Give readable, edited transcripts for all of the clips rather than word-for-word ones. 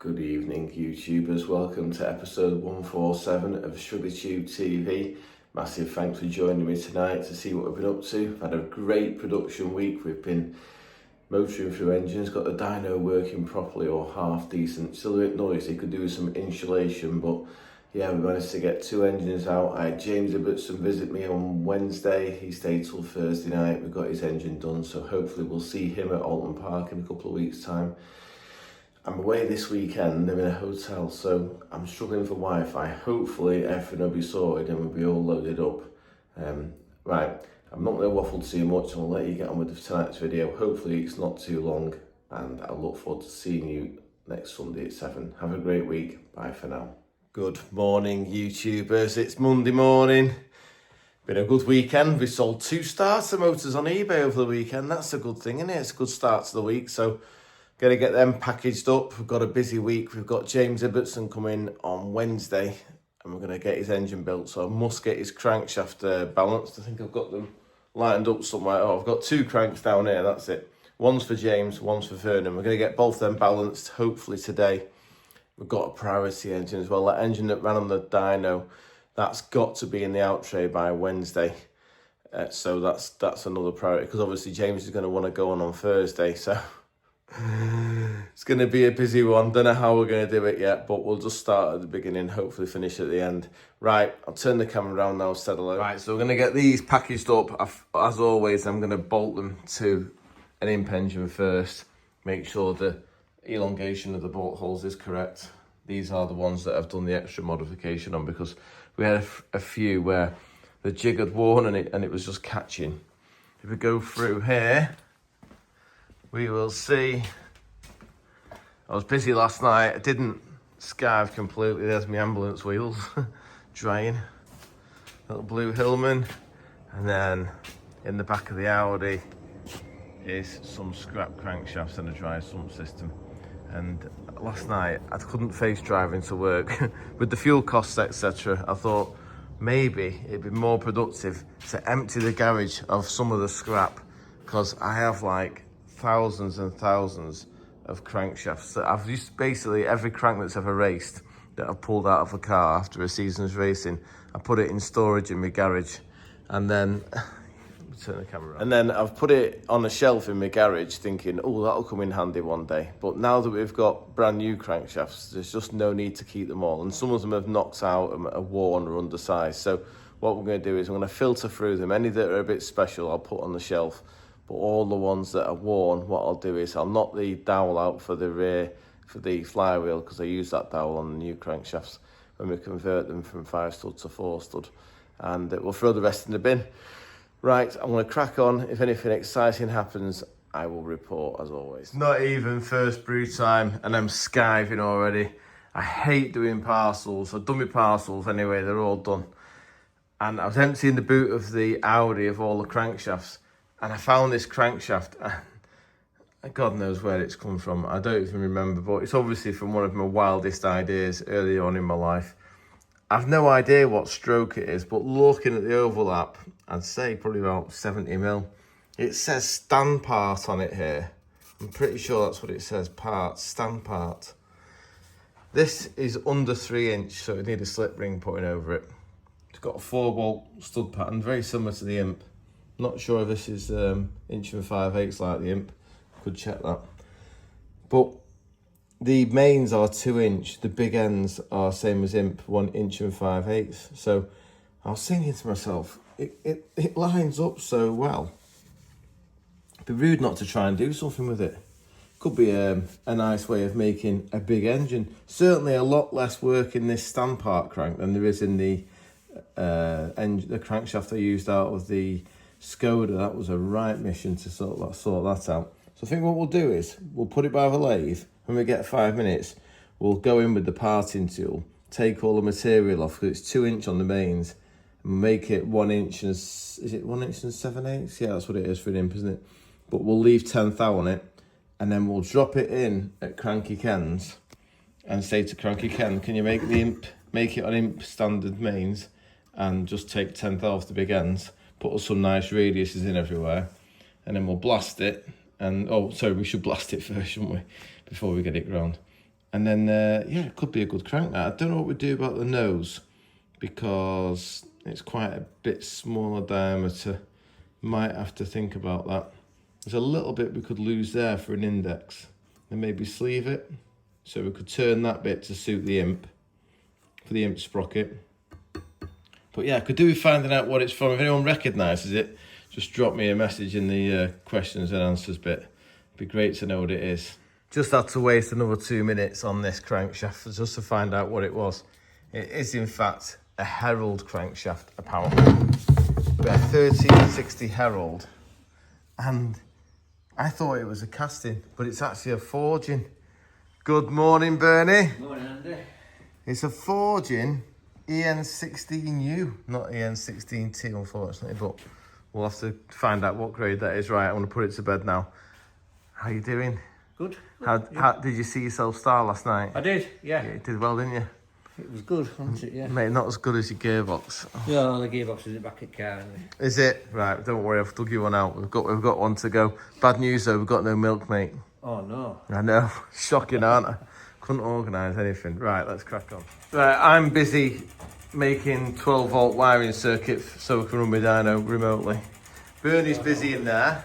Good evening, YouTubers. Welcome to episode 147 of Shrigleytube TV. Massive thanks for joining me tonight to see what we've been up to. I've had a great production week. We've been motoring through engines, got the dyno working properly or half decent. Still a bit noisy, could do with some insulation, but yeah, we managed to get 2 engines out. I had James Ibbotson visit me on Wednesday. He stayed till Thursday night. We got his engine done, so hopefully we'll see him at Alton Park in a couple of weeks' time. I'm away this weekend, I'm in a hotel, so I'm struggling for Wi-Fi. Hopefully everything will be sorted and we'll be all loaded up. Right, I'm not going to waffle too much, I'll let you get on with tonight's video. Hopefully it's not too long, and I look forward to seeing you next Sunday at 7. Have a great week, bye for now. Good morning, YouTubers, it's Monday morning. Been a good weekend. We sold 2 starter motors on eBay over the weekend. That's a good thing, isn't it? It's a good start to the week, so got to get them packaged up. We've got a busy week. We've got James Ibbotson coming on Wednesday and we're going to get his engine built. So I must get his crankshaft balanced. I think I've got them lined up somewhere. Oh, I've got 2 cranks down here. That's it. One's for James, one's for Vernon. We're going to get both them balanced hopefully today. We've got a priority engine as well. That engine that ran on the dyno, that's got to be in the out tray by Wednesday. So that's another priority, because obviously James is going to want to go on Thursday. So it's going to be a busy one. Don't know how we're going to do it yet, but we'll just start at the beginning, hopefully finish at the end. Right, I'll turn the camera around now, said hello. Right, so we're going to get these packaged up. As always, I'm going to bolt them to an imp engine first. Make sure the elongation of the bolt holes is correct. These are the ones that I've done the extra modification on, because we had a few where the jig had worn and it was just catching. If we go through here, we will see. I was busy last night. I didn't scarve completely. There's my ambulance wheels drying. Little blue Hillman. And then in the back of the Audi is some scrap crankshafts and a dry sump system. And last night I couldn't face driving to work. With the fuel costs, etc., I thought maybe it'd be more productive to empty the garage of some of the scrap, because I have like thousands and thousands of crankshafts that I've used. Basically every crank that's ever raced that I've pulled out of a car after a season's racing, I put it in storage in my garage, and then turn the camera on. And then I've put it on a shelf in my garage thinking, oh, that'll come in handy one day. But now that we've got brand new crankshafts, there's just no need to keep them all, and some of them have knocked out and are worn or undersized. So what we're going to do is I'm going to filter through them. Any that are a bit special I'll put on the shelf, but all the ones that are worn, what I'll do is I'll knock the dowel out for the rear, for the flywheel, because I use that dowel on the new crankshafts when we convert them from 5 stud to 4 stud, and we'll throw the rest in the bin. Right, I'm going to crack on. If anything exciting happens, I will report as always. Not even first brew time and I'm skiving already. I hate doing parcels. I've done my parcels anyway, they're all done. And I was emptying the boot of the Audi of all the crankshafts, and I found this crankshaft. God knows where it's come from. I don't even remember, but it's obviously from one of my wildest ideas early on in my life. I've no idea what stroke it is, but looking at the overlap, I'd say probably about 70 mil. It says stand part on it here. I'm pretty sure that's what it says, part, stand part. This is under 3 inch, so it needs a slip ring putting over it. It's got a 4-bolt stud pattern, very similar to the Imp. Not sure if this is 1 5/8 like the Imp. Could check that. But the mains are 2 inch. The big ends are same as Imp, 1 5/8. So I was thinking to myself, it lines up so well. It'd be rude not to try and do something with it. Could be a nice way of making a big engine. Certainly a lot less work in this stand part crank than there is in the crankshaft I used out of the Skoda. That was a right mission to sort that out. So I think what we'll do is we'll put it by the lathe. When we get 5 minutes, we'll go in with the parting tool, take all the material off, because it's 2 inch on the mains, and we'll make it 1 inch and, is it 1 inch and 7/8? Yeah, that's what it is for an Imp, isn't it? But we'll leave 10th thou on it, and then we'll drop it in at Cranky Ken's and say to Cranky Ken, can you make the Imp, make it on Imp standard mains, and just take 10th off the big ends, put us some nice radiuses in everywhere, and then we'll blast it. And oh, sorry, we should blast it first, shouldn't we, before we get it ground. And then, yeah, it could be a good crank now. I don't know what we do about the nose because it's quite a bit smaller diameter. Might have to think about that. There's a little bit we could lose there for an index. And maybe sleeve it. So we could turn that bit to suit the imp, for the imp sprocket. But yeah, I could do with finding out what it's from. If anyone recognises it, just drop me a message in the questions and answers bit. It'd be great to know what it is. Just had to waste another 2 minutes on this crankshaft just to find out what it was. It is in fact a Herald crankshaft, apparently. But a 1360 Herald. And I thought it was a casting, but it's actually a forging. Good morning, Bernie. Morning, Andy. It's a forging EN16U, not EN16T, unfortunately, but we'll have to find out what grade that is. Right, I'm going to put it to bed now. How you doing? Good. How did you see yourself star last night? I did, yeah. You did well, didn't you? It was good, wasn't it, yeah? Mate, not as good as your gearbox. Oh. Yeah, the gearbox is in the back of the car, isn't it? Is it? Right, don't worry, I've dug you one out. We've got one to go. Bad news though, we've got no milk, mate. Oh, no. I know, shocking, aren't I? Couldn't organise anything. Right, let's crack on. Right, I'm busy making 12-volt wiring circuit so we can run my dyno remotely. Bernie's busy in there.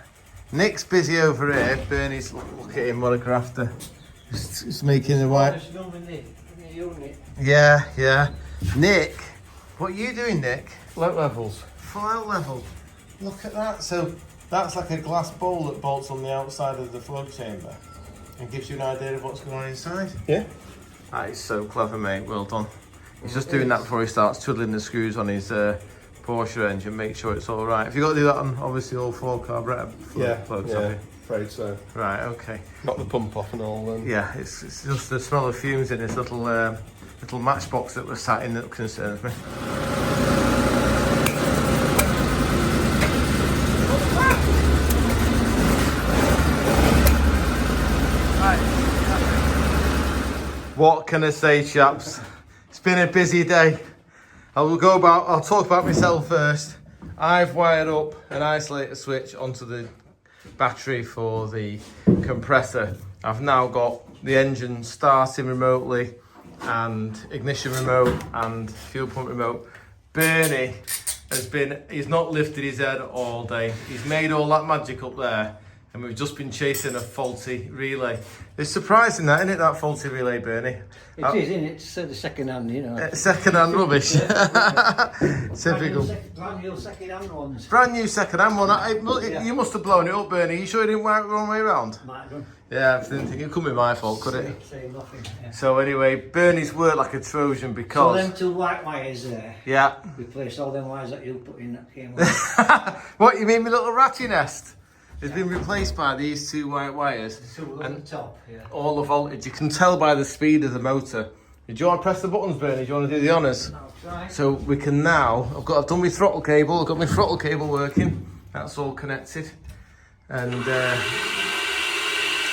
Nick's busy over here. Bernie's, look at him, what a grafter. He's making the wire. Yeah. Nick, what are you doing, Nick? Float levels. Float level. Look at that. So that's like a glass bowl that bolts on the outside of the float chamber and gives you an idea of what's going on inside. Yeah. That is so clever, mate. Well done. He's just doing that before he starts twiddling the screws on his Porsche engine. Make sure it's all right. Have you got to do that on obviously all 4 carburetor floats? Yeah, afraid so. Right. Okay. Got the pump off and all. Then. Yeah, it's just the smell of fumes in this little matchbox that we're sat in that concerns me. What can I say, chaps? It's been a busy day. I'll talk about myself first. I've wired up an isolator switch onto the battery for the compressor. I've now got the engine starting remotely and ignition remote and fuel pump remote. Bernie he's not lifted his head all day. He's made all that magic up there and we've just been chasing a faulty relay. It's surprising that, isn't it, that faulty relay, Bernie? It is, isn't it? It's the second-hand, you know. Second-hand rubbish. Typical. Brand new second-hand ones. Brand new second-hand one. You must have blown it up, Bernie. You sure you didn't wire it the wrong way around? Might have done. Yeah, I didn't think it could be my fault, could it? Say nothing. Yeah. So anyway, Bernie's worked like a Trojan because... So them 2 white wires there. Yeah. Replaced all them wires that you put in that came with. What, you mean my little ratty nest? It's been replaced by these 2 white wires. And the top, yeah. All the voltage. You can tell by the speed of the motor. Do you want to press the buttons, Bernie? Do you want to do the honours? I'll try. So we can now... I've done my throttle cable. I've got my throttle cable working. That's all connected. And the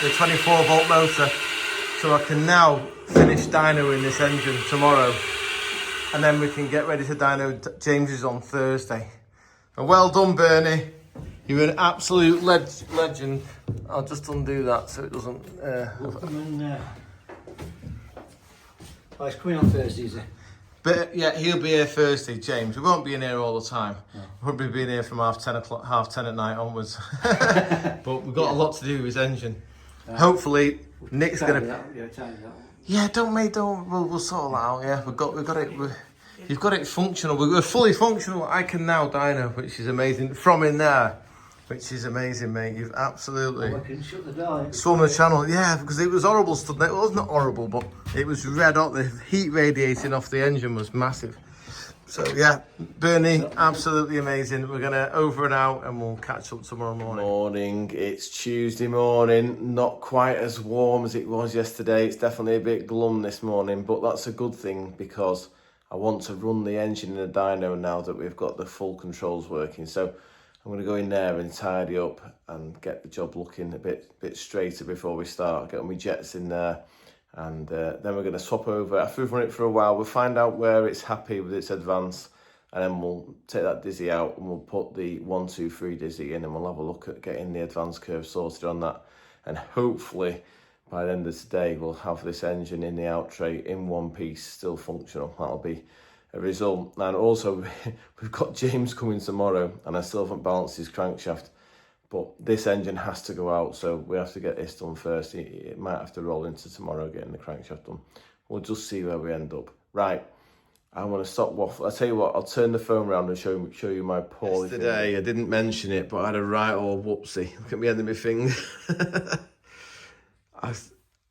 24-volt motor. So I can now finish dyno in this engine tomorrow. And then we can get ready to dyno James's on Thursday. And well done, Bernie. You're an absolute legend. I'll just undo that so it doesn't... He's coming on Thursday, is he? But yeah, he'll be here Thursday, James. We won't be in here all the time. No. We'll probably be in here from half 10 at night onwards. But we've got a lot to do with his engine. Hopefully, Nick's going to... Yeah, don't. We'll sort that out. Yeah, we've got it. You've got it functional. We're fully functional. I can now dyno, which is amazing. From in there, which is amazing, mate. You've absolutely... I can shut the door. Swung the channel, yeah, because it was horrible stuff. It wasn't horrible, but it was red hot. The heat radiating off the engine was massive. So yeah, Bernie, absolutely amazing. We're gonna over and out, and we'll catch up tomorrow morning. Morning. It's Tuesday morning. Not quite as warm as it was yesterday. It's definitely a bit glum this morning, but that's a good thing because I want to run the engine in a dyno now that we've got the full controls working. So I'm going to go in there and tidy up and get the job looking a bit straighter before we start. Get all my jets in there, and then we're going to swap over. After we've run it for a while, we'll find out where it's happy with its advance, and then we'll take that dizzy out and we'll put the 1, 2, 3 dizzy in, and we'll have a look at getting the advance curve sorted on that, and hopefully by the end of today, we'll have this engine in the out tray in one piece, still functional. That'll be a result. And also, we've got James coming tomorrow, and I still haven't balanced his crankshaft. But this engine has to go out, so we have to get this done first. It might have to roll into tomorrow getting the crankshaft done. We'll just see where we end up. Right, I want to stop waffle. I'll tell you what, I'll turn the phone around and show you my poorly. Yesterday, I didn't mention it, but I had a right old whoopsie. Look at me end of my finger.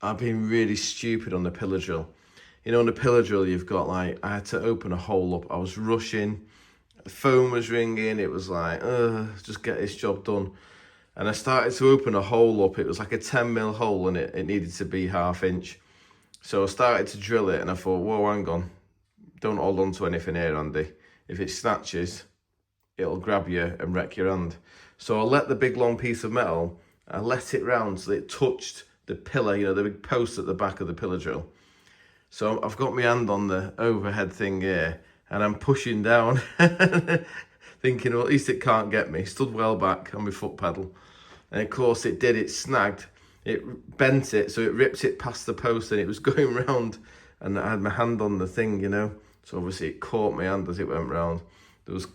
I've been really stupid on the pillar drill. You know, on the pillar drill, you've got like, I had to open a hole up. I was rushing, the phone was ringing. It was like, just get this job done. And I started to open a hole up. It was like a 10mm hole, and it needed to be 1/2 inch. So I started to drill it, and I thought, whoa, hang on. Don't hold on to anything here, Andy. If it snatches, it'll grab you and wreck your hand. So I let the big long piece of metal, I let it round so it touched the pillar, you know, the big post at the back of the pillar drill. So I've got my hand on the overhead thing here, and I'm pushing down, thinking, well, at least it can't get me. Stood well back on my foot pedal. And of course it did, it snagged. It bent it, so it ripped it past the post, and it was going round, and I had my hand on the thing, you know. So obviously it caught my hand as it went round. There was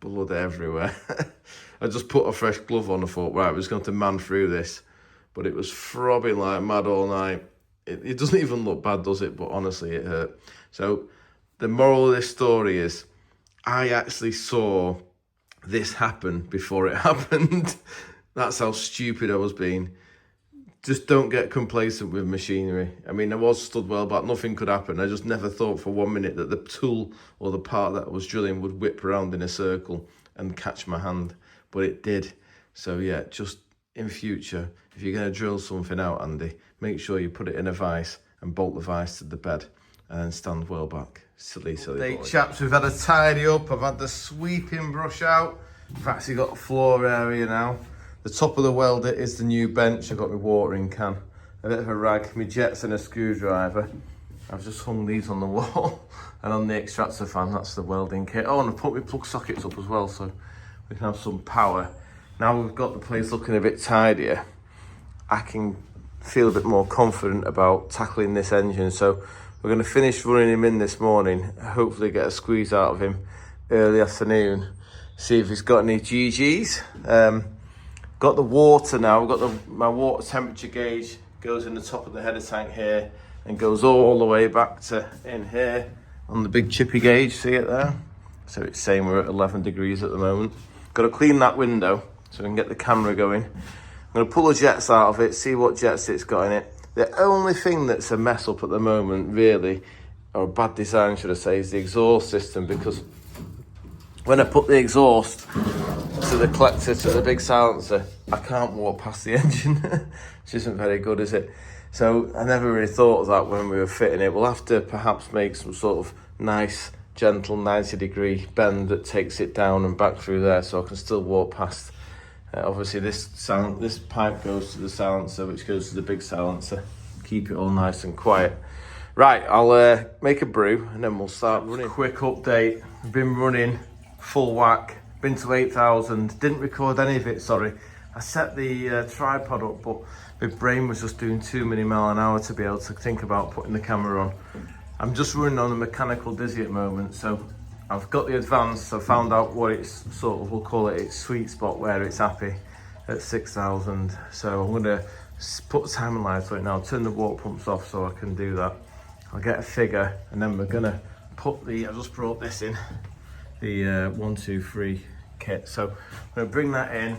blood everywhere. I just put a fresh glove on. I thought, right, we're just going to man through this. But it was throbbing like mad all night. It doesn't even look bad, does it? But honestly, it hurt. So the moral of this story is, I actually saw this happen before it happened. That's how stupid I was being. Just don't get complacent with machinery. I mean, I was stood well back, nothing could happen. I just never thought for 1 minute that the tool or the part that I was drilling would whip around in a circle and catch my hand, but it did. So yeah, just in future, if you're going to drill something out, Andy, make sure you put it in a vise and bolt the vise to the bed and then stand well back. Silly boy. Chaps, we've had a tidy up. I've had the sweeping brush out. I've actually got a floor area now. The top of the welder is the new bench. I've got my watering can, a bit of a rag, my jets and a screwdriver. I've just hung these on the wall. And on the extractor fan, that's the welding kit. Oh, and I put my plug sockets up as well, so we can have some power. Now we've got the place looking a bit tidier, I can feel a bit more confident about tackling this engine. So we're going to finish running him in this morning, hopefully get a squeeze out of him early afternoon, see if he's got any GGs. Got the water now. We've got my water temperature gauge, goes in the top of the header tank here and goes all the way back to in here on the big chippy gauge. See it there? So it's saying we're at 11 degrees at the moment. Got to clean that window so we can get the camera going. I'm going to pull the jets out of it, see what jets it's got in it. The only thing that's a mess up at the moment, really, or bad design should I say, is the exhaust system, because when I put the exhaust to the collector, to the big silencer, I can't walk past the engine, which isn't very good, is it? So I never really thought of that when we were fitting it. We'll have to perhaps make some sort of nice, gentle 90-degree bend that takes it down and back through there, so I can still walk past. Obviously this pipe goes to the silencer, which goes to the big silencer. Keep it all nice and quiet. Right, I'll make a brew and then we'll start running. Quick update, been running full whack, been to 8,000, didn't record any of it, sorry. I set the tripod up, but my brain was just doing too many miles an hour to be able to think about putting the camera on. I'm just running on a mechanical dizzy at the moment, so I've got the advanced, so I found out what it's sort of, we'll call it its sweet spot, where it's happy at 6,000. So I'm gonna put the timing lights on it now, turn the water pumps off so I can do that. I'll get a figure and then we're gonna put the, I just brought this in, the 1, 2, 3 kit. So I'm gonna bring that in,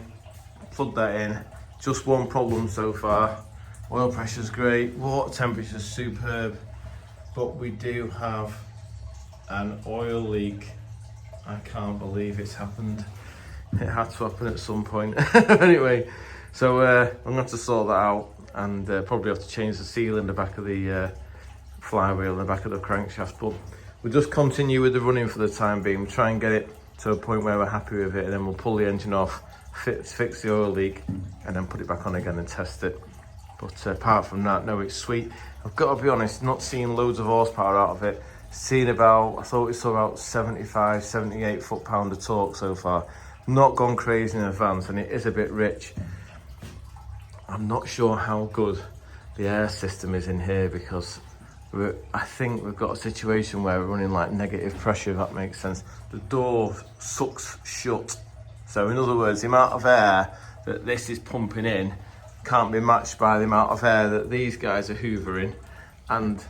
plug that in. Just one problem so far. Oil pressure's great, water temperature's superb, but we do have an oil leak. I can't believe it's happened. It had to happen at some point. Anyway, so I'm gonna have to sort that out and probably have to change the seal in the back of the flywheel in the back of the crankshaft, but we'll just continue with the running for the time being. We'll try and get it to a point where we're happy with it, and then we'll pull the engine off, fix the oil leak, and then put it back on again and test it. But apart from that, no, it's sweet. I've got to be honest, not seeing loads of horsepower out of it. Seen about, I thought we saw about 75, 78 foot-pound of torque so far. Not gone crazy in advance, and it is a bit rich. I'm not sure how good the air system is in here because I think we've got a situation where we're running like negative pressure, if that makes sense. The door sucks shut. So in other words, the amount of air that this is pumping in can't be matched by the amount of air that these guys are hoovering and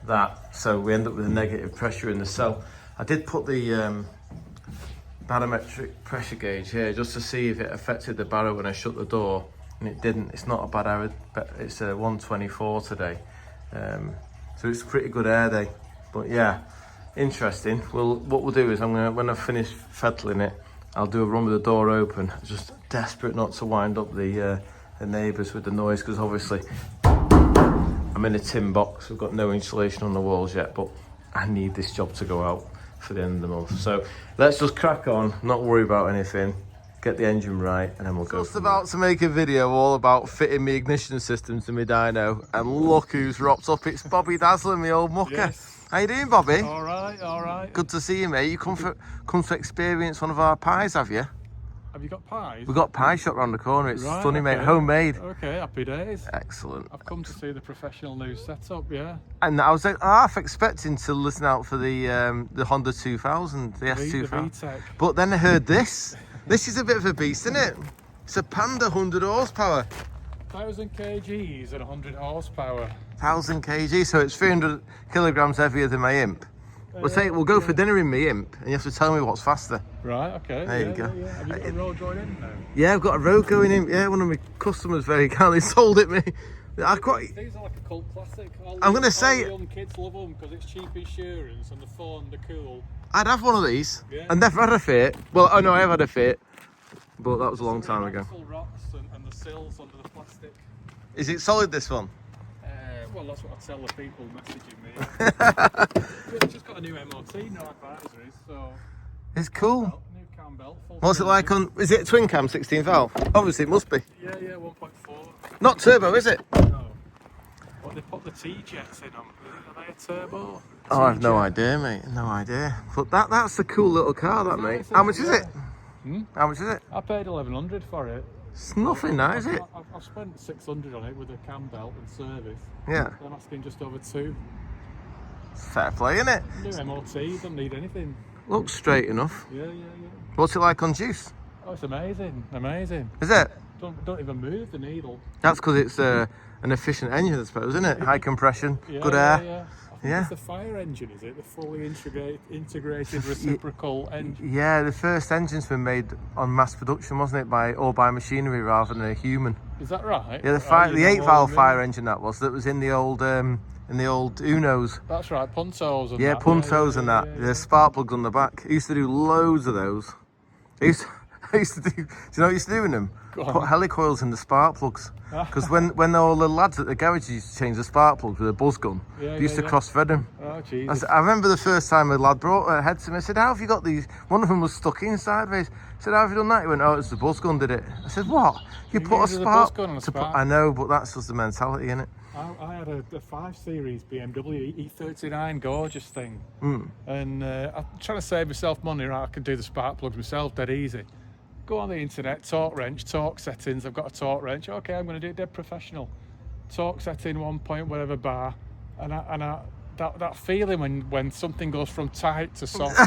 that. So we end up with a negative pressure in the cell. I did put the barometric pressure gauge here just to see if it affected the barrow when I shut the door, and it didn't. It's not a bad air, but it's a 124 today. So it's pretty good air day, but yeah, interesting. Well, what we'll do is when I finish fettling it, I'll do a run with the door open. Just desperate not to wind up the neighbours with the noise, because obviously I'm in a tin box. We've got no insulation on the walls yet, but I need this job to go out for the end of the month. So let's just crack on, not worry about anything, get the engine right, and then we'll go. Just about to make a video all about fitting my ignition system to my dyno, and look who's rocked up. It's Bobby Dazzler, my old mucker. Yes. How you doing, Bobby? All right. Good to see you, mate. You come to experience one of our pies, have you? Have you got pies? We've got pie shop round the corner. It's Right, stunning, okay. mate. Homemade. Okay, happy days. Excellent. I've come to see the professional new setup, yeah. And I was half expecting to listen out for the Honda 2000, the The S2000. VTEC. But then I heard this. This is a bit of a beast, isn't it? It's a Panda 100 horsepower. 1,000 kgs and 100 horsepower. 1,000 kg, so it's 300 kilograms heavier than my imp. We'll go for dinner in my imp, and you have to tell me what's faster. Right, okay. There you go. Yeah. Have you got a road going in now? Yeah, I've got a road going in. Yeah, one of my customers very kindly sold it me. These are like a cult classic. I'm gonna say- all the young kids love them because it's cheap insurance and the fun, the cool. I'd have one of these. Yeah. I never had a Fiat. Well, oh no, I have had a Fiat, but that was a long time ago. Axle rocks and the sills under the plastic. Is it solid, this one? Well, that's what I tell the people messaging me. It's just got a new MOT, no advisories, so It's cool. new cam belt. Full What's it like on? Is it a twin cam 16 valve? Obviously, it must be. Yeah, 1.4. Not turbo, is it? No. What they put the T-jets in them? Are they a turbo? Oh, I've no idea, mate. No idea. But that's a cool little car, that, mate. How much is it? How much is it? I paid 1,100 for it. It's nothing, that is it? I've spent 600 on it with a cam belt and service. Yeah. I'm asking just over 2. Fair play, innit? New MOT, don't need anything. Looks straight enough. Yeah. What's it like on juice? Oh, it's amazing. Is it? Don't even move the needle. That's because it's an efficient engine, I suppose, isn't it? High compression, good air. Yeah. I think Yeah. it's the fire engine, is it? The fully integrated reciprocal engine. Yeah, the first engine's been made on mass production, wasn't it, by machinery rather than a human? Is that right? Yeah, the Oh, you know 8 more valve than me. fire engine that was in the old Unos. That's right, Puntos and Yeah, that. Puntos and that. Yeah. The spark plugs on the back. I used to do loads of those. I used to do. Do you know what I used to do in them? Go on. Put helicoils in the spark plugs. Because when all the lads at the garage used to change the spark plugs with a buzz gun, Yeah, they used to yeah. cross-thread them. Oh, Jesus. I remember the first time a lad brought a head to me. I said, "How have you got these?" One of them was stuck in sideways. I said, "How have you done that?" He went, "Oh, it's the buzz gun did it." I said, "What? You put a uses a spark?" buzz gun on a spark? I know, but that's just the mentality, innit? I had a 5 Series BMW E39, gorgeous thing. And I'm trying to save myself money, right? I can do the spark plugs myself, dead easy. Go on the internet, torque wrench, torque settings. I've got a torque wrench. Okay, I'm going to do it dead professional. Torque setting 1 point whatever bar, and that feeling when something goes from tight to soft.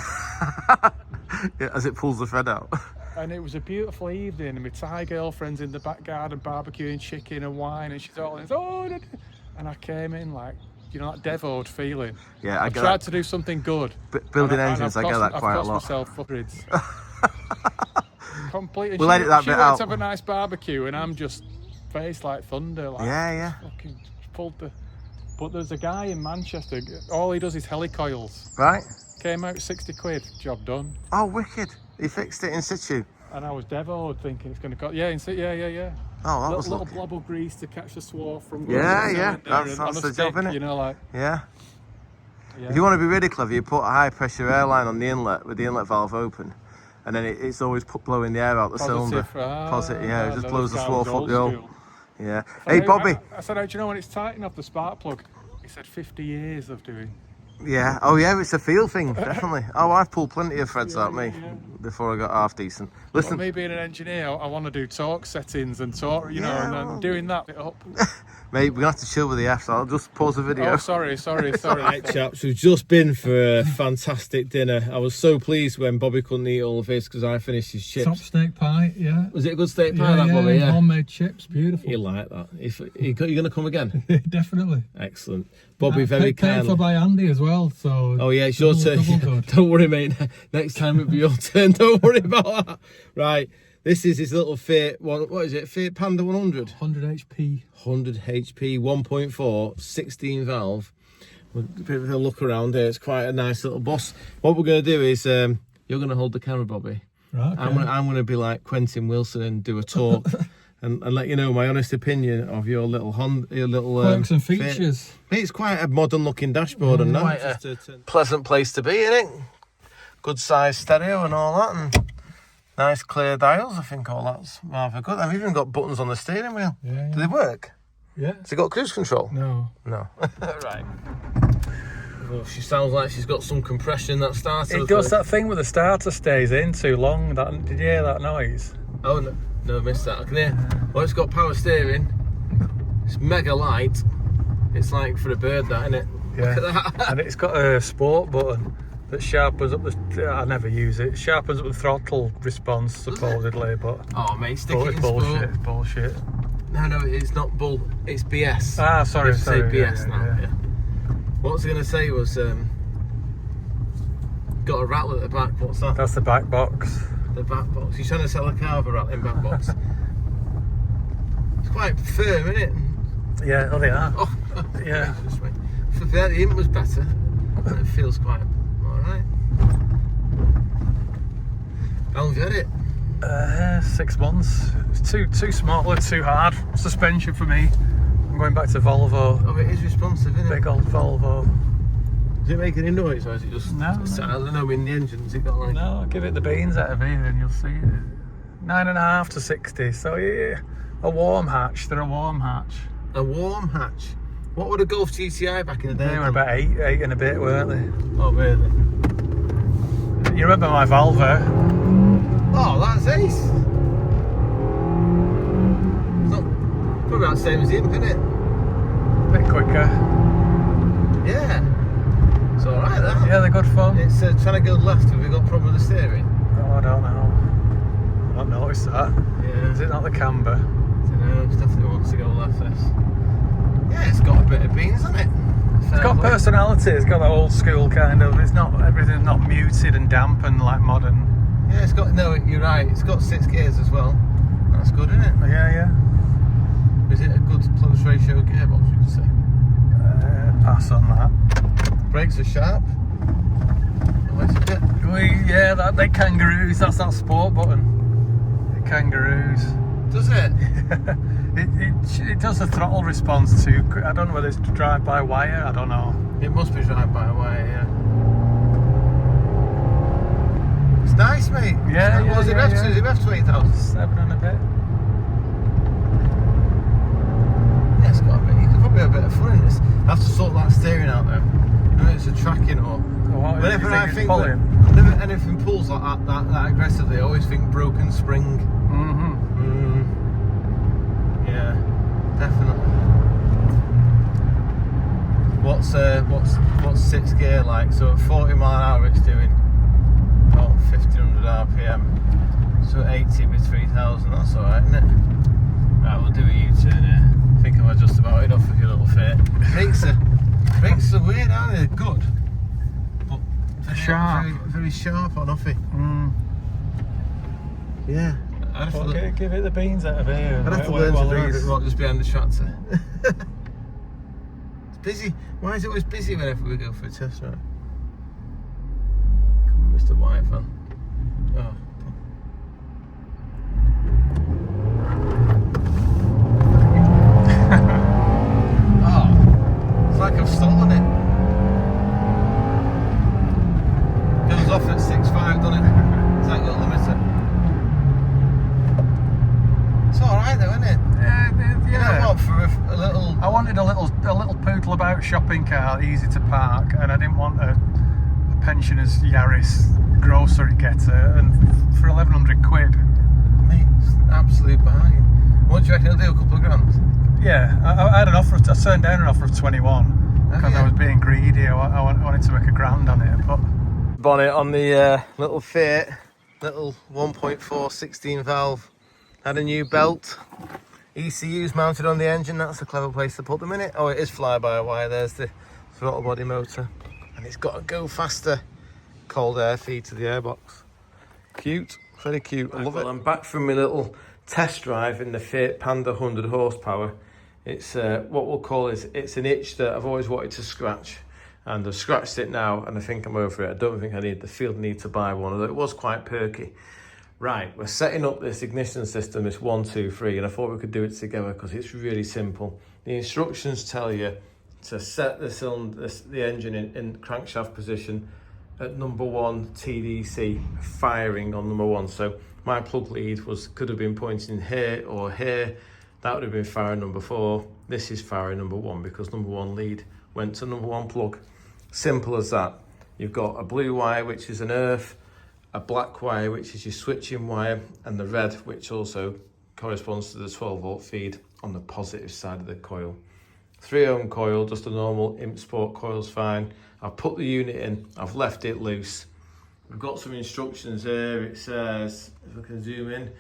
Yeah, as it pulls the thread out. And it was a beautiful evening, and my Thai girlfriend's in the back garden barbecuing chicken and wine, and she's all in, and I came in like, you know, that devoed feeling. Yeah, I I've get tried that. to do something good. Building And engines, I've I get that quite a I've lot. cost myself hundreds. Completely. We'll edit that she bit went out. to have a nice barbecue, and I'm just faced like thunder. Like, Yeah. Fucking pulled the. But there's a guy in Manchester. All he does is helicoils. Right? Came out 60 quid. Job done. Oh, wicked. He fixed it in situ. And I was devoed, thinking it's going to cost. Yeah. Oh, that was little lucky. blob of grease to catch the swarf from. Yeah, going yeah, in there that's on a the job, stick, innit? You know, like. Yeah. Yeah. If you want to be really clever, you put a high pressure airline on the inlet with the inlet valve open, and then it's always blowing the air out the cylinder. Positive, yeah, it just blows the swarf up the hole. Yeah. Hey, Bobby. I said, how do you know when it's tight enough, the spark plug? He said 50 years of doing. Yeah. Oh, yeah. It's a feel thing, definitely. Oh, I've pulled plenty of threads out me yeah. before I got half decent. Well, Listen. me being an engineer, I want to do torque settings and torque, you know, Yeah, and then well- doing that bit up. Mate, we're going to have to chill with the Fs. I'll just pause the video. Oh, sorry. Right, chaps, we've just been for a fantastic dinner. I was so pleased when Bobby couldn't eat all of his because I finished his chips. Top steak pie, yeah. Was it a good steak pie, Bobby? Yeah. Homemade chips, beautiful. You like that? You're going to come again? Definitely. Excellent. Bobby, very paid kind. for by Andy as well, so... Oh yeah, it's your turn. Good. Don't worry, mate. Next time it'll be your turn. Don't worry about that. Right, this is his little Fiat one. What is it? Fiat Panda 100. 100 HP. 100 HP, 1.4, 16 valve. We'll give a look around here. It's quite a nice little boss. What we're going to do is you're going to hold the camera, Bobby. Right. Okay. I'm going to be like Quentin Wilson and do a talk and let you know my honest opinion of your little Quirks and features. Fiat. It's quite a modern looking dashboard and that. Quite a pleasant place to be, isn't it? Good size stereo and all that, and nice clear dials. I think all that's rather good. I've even got buttons on the steering wheel. Yeah. Do they work? Yeah. Has it got cruise control? No. Right. Well, she sounds like she's got some compression that started. It does that thing where the starter stays in too long. Did you hear that noise? Oh no, I missed that. I can hear. Well, it's got power steering. It's mega light. It's like for a bird, that, isn't it? Yeah. Look at that. And it's got a sport button that sharpens up the... I never use it. It sharpens up the throttle response, supposedly, but... Oh, mate, stick it in bullshit. sport. It's bullshit. No, it's not bull. It's BS. Ah, sorry. You have to say BS yeah, now. yeah. Yeah. What I was going to say was, got a rattle at the back. What's that? That's the back box. The back box. You're trying to sell a car with a rattling back box. It's quite firm, isn't it? Yeah, oh, they are. Oh, Yeah. If the int was better, it feels quite alright. How long have you had it? 6 months. It's too small or too hard. Suspension for me. I'm going back to Volvo. Oh, it is responsive, isn't it? Big old Volvo. Does it make any noise, or is it just... No. I don't know, in the engine, has it got like... No, give it the beans out of here and you'll see it. 9.5 to 60. So yeah, a warm hatch. They're a warm hatch. A warm hatch? What were the Golf GTI back in the day? They were about eight and a bit, weren't they? Oh, really? You remember my Volvo? Oh, that's ace. It's not probably about the same as the Imp, isn't it? A bit quicker. Yeah. It's alright, that. Yeah, they're good fun. It's trying to go left. Have we got a problem with the steering? Oh, I don't know. I've not noticed that. Yeah. Is it not the camber? I don't know. It definitely wants to go left, this. Yeah, it's got a bit of beans on it. It's got personality. It's got that old school kind of. It's not everything's not muted and dampened like modern. Yeah, it's got, no, you're right, it's got 6 gears as well. That's good, isn't it? Yeah. Is it a good close ratio gearbox, would you say? Pass on that. Brakes are sharp. Oh, it's a bit. They kangaroos. That's that sport button. The kangaroos. Does it? It does the throttle response too. I don't know whether it's drive by wire. I don't know. It must be drive by wire, yeah. It's nice, mate. Yeah, What was it, yeah. Is it F 20,000? 7 and a bit. Yeah, it's got a bit. You could probably have a bit of fun in this. I have to sort that steering out though. I know it's a tracking or. Whenever I think whenever anything pulls like that aggressively, I always think broken spring. Yeah, definitely. What's 6 gear like? So at 40 mile an hour it's doing about 1500 RPM. So 80 with 3000, that's alright, isn't it? Right, we'll do a U-turn here. I think I've just about enough of your little Fiat. Brakes are weird, aren't they? Good. But sharp. Very sharp on offy. Yeah. Okay, give it the beans out of here. I'd have to learn to drive it, not just behind the tractor. It's busy. Why is it always busy whenever we go for a test ride? Come on, Mr. White fan. Oh. Oh, it's like I've stolen it. Goes off at 6.5, doesn't it? It's like your limiter. It's alright though, isn't it? You know what, for a little... I wanted a little poodle about shopping cart, easy to park, and I didn't want a pensioner's Yaris grocery getter, and for 1,100 quid. Mate, it's an absolute bargain. What do you reckon it'll do, a couple of grand? Yeah, I had an offer. I turned down an offer of 21 because I was being greedy. I wanted to make a grand on it, but bonnet on the little Fiat, little 1.4 16 valve. Had a new belt. ECU's mounted on the engine. That's a clever place to put them in it. Oh, it is fly-by-wire. There's the throttle body motor, and it's got a go faster cold air feed to the airbox. Cute, very cute. I love it. I'm back from my little test drive in the Fiat Panda 100 horsepower. It's what we'll call it's an itch that I've always wanted to scratch, and I've scratched it now, and I think I'm over it. I don't think I need to buy one, although it was quite perky. Right, we're setting up this ignition system, this 1, 2, 3, and I thought we could do it together because it's really simple. The instructions tell you to set the engine in crankshaft position at number 1 TDC, firing on number 1. So my plug lead could have been pointing here or here. That would have been firing number 4. This is firing number 1 because number 1 lead went to number 1 plug. Simple as that. You've got a blue wire, which is an earth, a black wire, which is your switching wire, and the red, which also corresponds to the 12 volt feed on the positive side of the coil. 3 ohm coil, just a normal Imp Sport coil's fine. I've put the unit in, I've left it loose. We've got some instructions here. It says, if I can zoom in,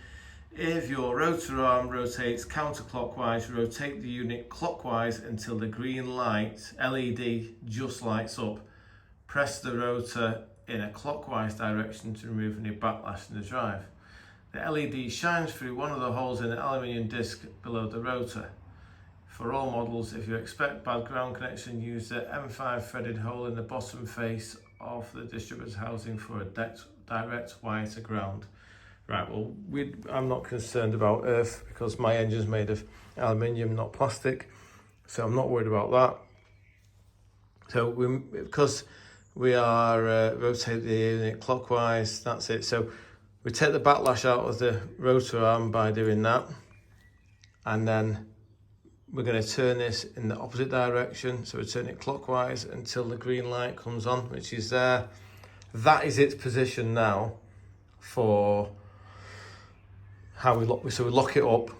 if your rotor arm rotates counterclockwise, rotate the unit clockwise until the green light, LED, just lights up. Press the rotor in a clockwise direction to remove any backlash in the drive. The LED shines through one of the holes in the aluminium disc below the rotor. For all models, if you expect bad ground connection, use the M5 threaded hole in the bottom face of the distributor's housing for a direct wire to ground. Right, well, I'm not concerned about earth because my engine's made of aluminium, not plastic, so I'm not worried about that. So because we are rotating the unit clockwise, that's it. So we take the backlash out of the rotor arm by doing that, and then we're going to turn this in the opposite direction. So we turn it clockwise until the green light comes on, which is there. That is its position now for how we lock. So we lock it up,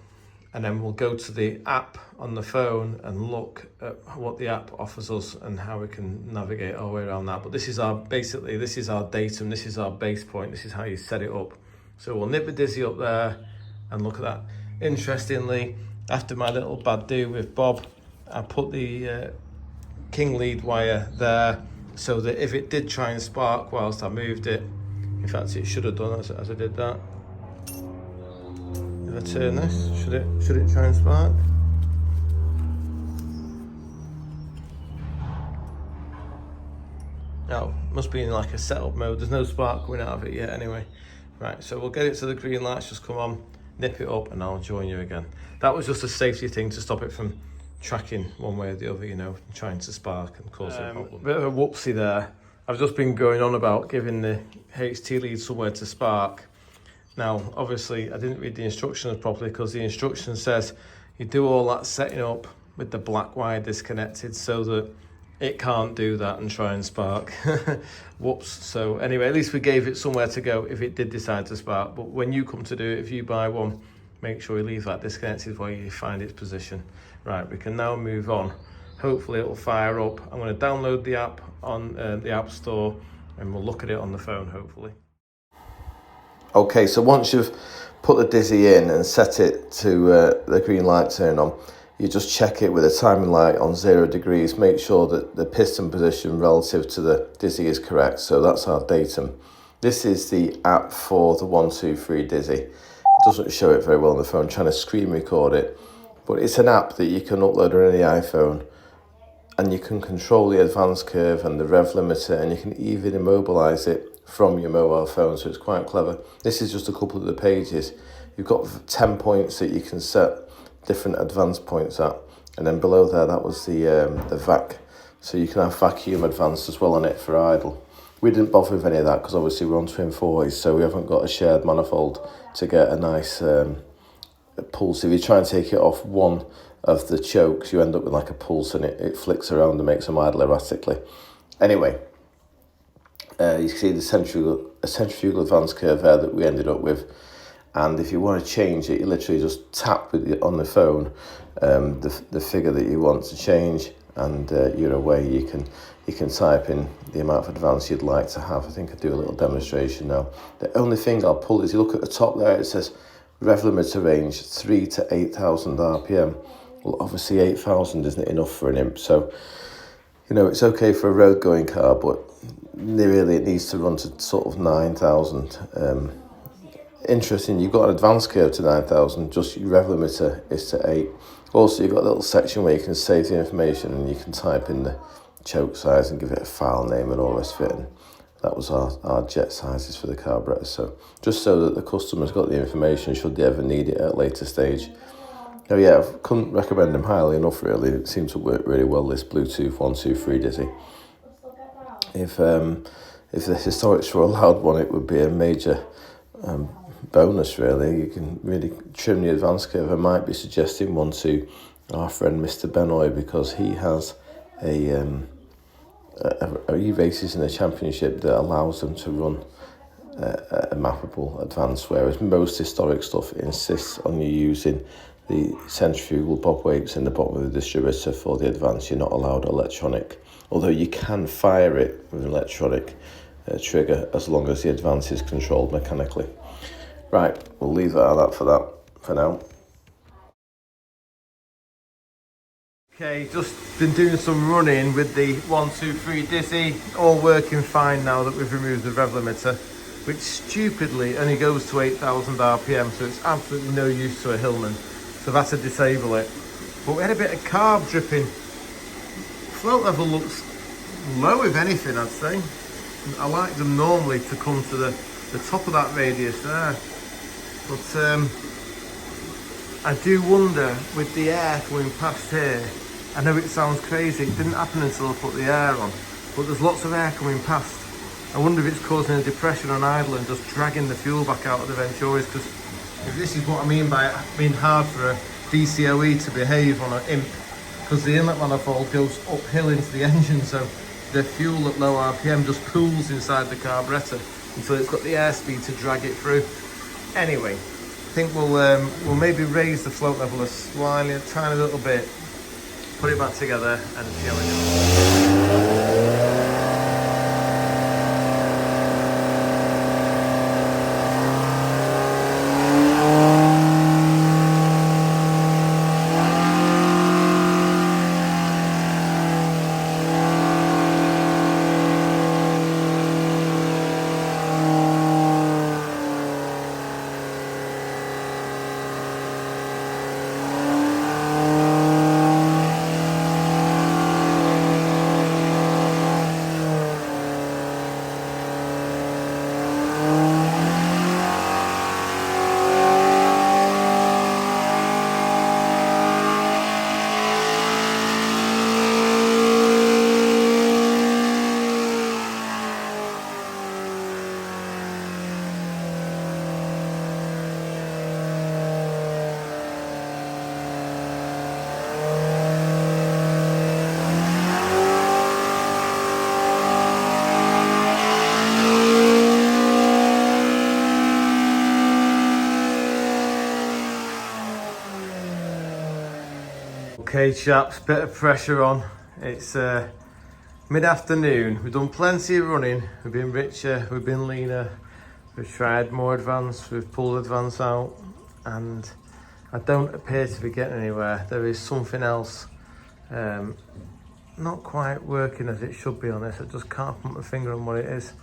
and then we'll go to the app on the phone and look at what the app offers us and how we can navigate our way around that. But this is our datum, this is our base point, this is how you set it up. So we'll nip the dizzy up there and look at that. Interestingly, after my little bad do with Bob, I put the king lead wire there so that if it did try and spark whilst I moved it, in fact it should have done as I did that. If I turn this, should it try and spark? No, must be in like a setup mode. There's no spark coming out of it yet anyway. Right, so we'll get it to the green lights, just come on, nip it up, and I'll join you again. That was just a safety thing to stop it from tracking one way or the other, you know, trying to spark and cause a problem. Bit of a whoopsie there. I've just been going on about giving the HT lead somewhere to spark. Now, obviously, I didn't read the instructions properly because the instruction says you do all that setting up with the black wire disconnected so that it can't do that and try and spark. Whoops. So anyway, at least we gave it somewhere to go if it did decide to spark. But when you come to do it, if you buy one, make sure you leave that disconnected while you find its position. Right, we can now move on. Hopefully it'll fire up. I'm going to download the app on the App Store and we'll look at it on the phone, hopefully. Okay, so once you've put the dizzy in and set it to the green light turn on, you just check it with a timing light on 0 degrees. Make sure that the piston position relative to the dizzy is correct. So that's our datum. This is the app for the 1, 2, 3 dizzy. It doesn't show it very well on the phone, I'm trying to screen record it. But it's an app that you can upload on any iPhone, and you can control the advance curve and the rev limiter, and you can even immobilize it from your mobile phone, so it's quite clever. This is just a couple of the pages. You've got 10 points that you can set different advance points at, and then below there, that was the vac. So you can have vacuum advanced as well on it for idle. We didn't bother with any of that because obviously we're on twin 40s, so we haven't got a shared manifold to get a nice pulse. If you try and take it off one of the chokes, you end up with like a pulse, and it flicks around and makes them idle erratically. Anyway, you can see the centrifugal advance curve there that we ended up with. and if you want to change it, you literally just tap on the phone the figure that you want to change, and you're away. You can type in the amount of advance you'd like to have. I think I'll do a little demonstration now. The only thing I'll pull is, you look at the top there, it says rev limiter range 3 to 8,000 RPM. Well, obviously 8,000 isn't enough for an imp, so you know, it's okay for a road going car, but really it needs to run to sort of 9,000. Interesting, you've got an advance curve to 9,000, just your rev limiter is to 8. Also, you've got a little section where you can save the information, and you can type in the choke size and give it a file name and all this fit. And that was our jet sizes for the carburetor. So just so that the customer's got the information should they ever need it at a later stage. Oh yeah, I couldn't recommend them highly enough really. It seems to work really well, this Bluetooth 123 Dizzy. If the historics were allowed one, it would be a major bonus really. You can really trim the advance curve. I might be suggesting one to our friend Mr. Benoy, because he has he races in a championship that allows them to run a mappable advance, whereas most historic stuff insists on you using the centrifugal bob weights in the bottom of the distributor for the advance. You're not allowed electronic, although you can fire it with an electronic trigger as long as the advance is controlled mechanically. Right, we'll leave that for now. Okay, just been doing some running with the 123 Dizzy, all working fine now that we've removed the rev limiter, which stupidly only goes to 8,000 RPM, so it's absolutely no use to a Hillman, so I've had to disable it. But we had a bit of carb dripping. Float level looks low, if anything, I'd say. I like them normally to come to the top of that radius there, but I do wonder with the air going past here. I know it sounds crazy, it didn't happen until I put the air on, but there's lots of air coming past. I wonder if it's causing a depression on idle and just dragging the fuel back out of the Venturis, because if this is what I mean by it being hard for a DCOE to behave on an imp, because the inlet manifold goes uphill into the engine, so the fuel at low RPM just pools inside the carburetor until it's got the airspeed to drag it through. Anyway, I think we'll maybe raise the float level a tiny little bit, put it back together and see how it goes. Okay chaps, bit of pressure on. It's mid-afternoon. We've done plenty of running. We've been richer, we've been leaner. We've tried more advance, we've pulled advance out, and I don't appear to be getting anywhere. There is something else not quite working as it should be on this. I just can't put my finger on what it is.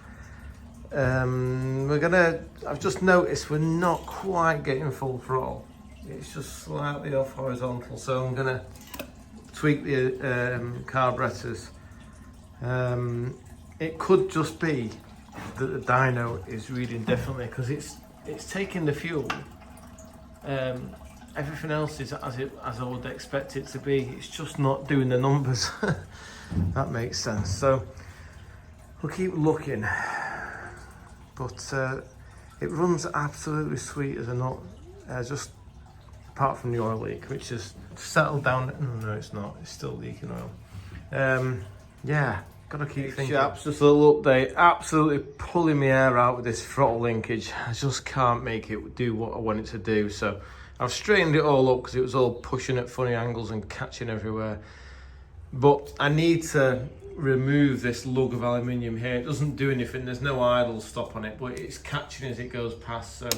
I've just noticed we're not quite getting full throttle. It's just slightly off horizontal, so I'm gonna tweak the carburetors. It could just be that the dyno is reading differently, because it's taking the fuel. Everything else is as I would expect it to be. It's just not doing the numbers. That makes sense. So we'll keep looking, but it runs absolutely sweet as a nut. Just apart from the oil leak, which has settled down. No, it's not. It's still leaking oil. Yeah, Gotta keep thinking. Chaps, just a little update. Absolutely pulling my hair out with this throttle linkage. I just can't make it do what I want it to do. So I've straightened it all up because it was all pushing at funny angles and catching everywhere. But I need to remove this lug of aluminium here. It doesn't do anything. There's no idle stop on it, but it's catching as it goes past. So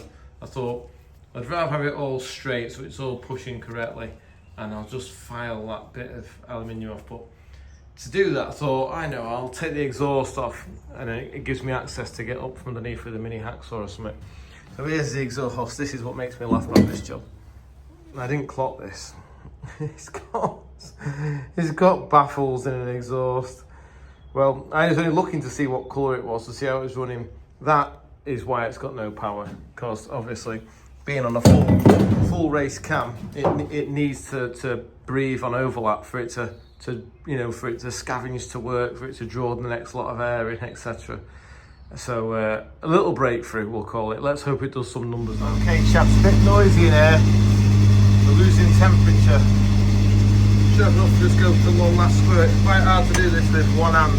I thought I'd rather have it all straight so it's all pushing correctly, and I'll just file that bit of aluminium off. But to do that, I thought, I know, I'll take the exhaust off, and it gives me access to get up from underneath with a mini hacksaw or something. So here's the exhaust. This is what makes me laugh about this job. I didn't clock this. It's got baffles in an exhaust. Well, I was only looking to see what colour it was, to see how it was running. That is why it's got no power, because obviously being on a full race cam, it needs to breathe on overlap for it to for it to scavenge to work, for it to draw the next lot of air in, etc. So a little breakthrough, we'll call it. Let's hope it does some numbers now. Okay, chaps, a bit noisy in here. We're losing temperature. Should have enough to just go for one last squirt. It's quite hard to do this with one hand.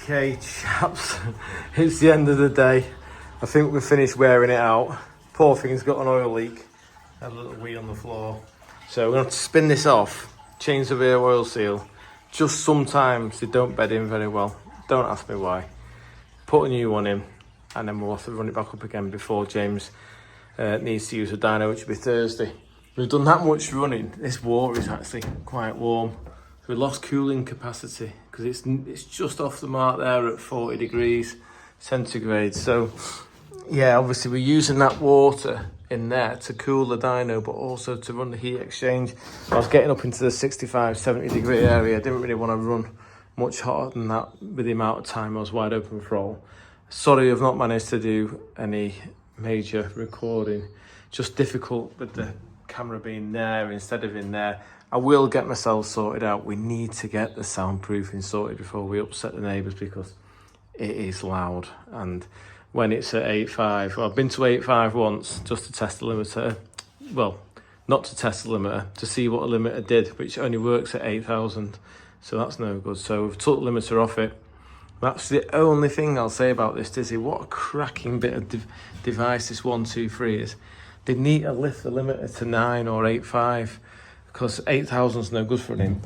Okay, chaps, it's the end of the day. I think we've finished wearing it out. Poor thing's got an oil leak. Had a little wee on the floor. So we're going to have to spin this off, change the rear oil seal. Just sometimes they don't bed in very well. Don't ask me why. Put a new one in, and then we'll have to run it back up again before James needs to use a dyno, which will be Thursday. We've done that much running. This water is actually quite warm. We lost cooling capacity because it's just off the mark there at 40 degrees centigrade. So yeah, obviously we're using that water in there to cool the dyno, but also to run the heat exchange. I was getting up into the 65, 70 degree area. I didn't really want to run much hotter than that with the amount of time I was wide open throttle. Sorry I've not managed to do any major recording. Just difficult with the camera being there instead of in there. I will get myself sorted out. We need to get the soundproofing sorted before we upset the neighbours, because it is loud. And when it's at 8.5, well, I've been to 8.5 once just to test the limiter. Well, not to test the limiter, to see what a limiter did, which only works at 8,000. So that's no good. So we've took the limiter off it. That's the only thing I'll say about this Dizzy. What a cracking bit of device this 123 is. They need to lift the limiter to 9 or 8.5. Because 8,000 is no good for an imp.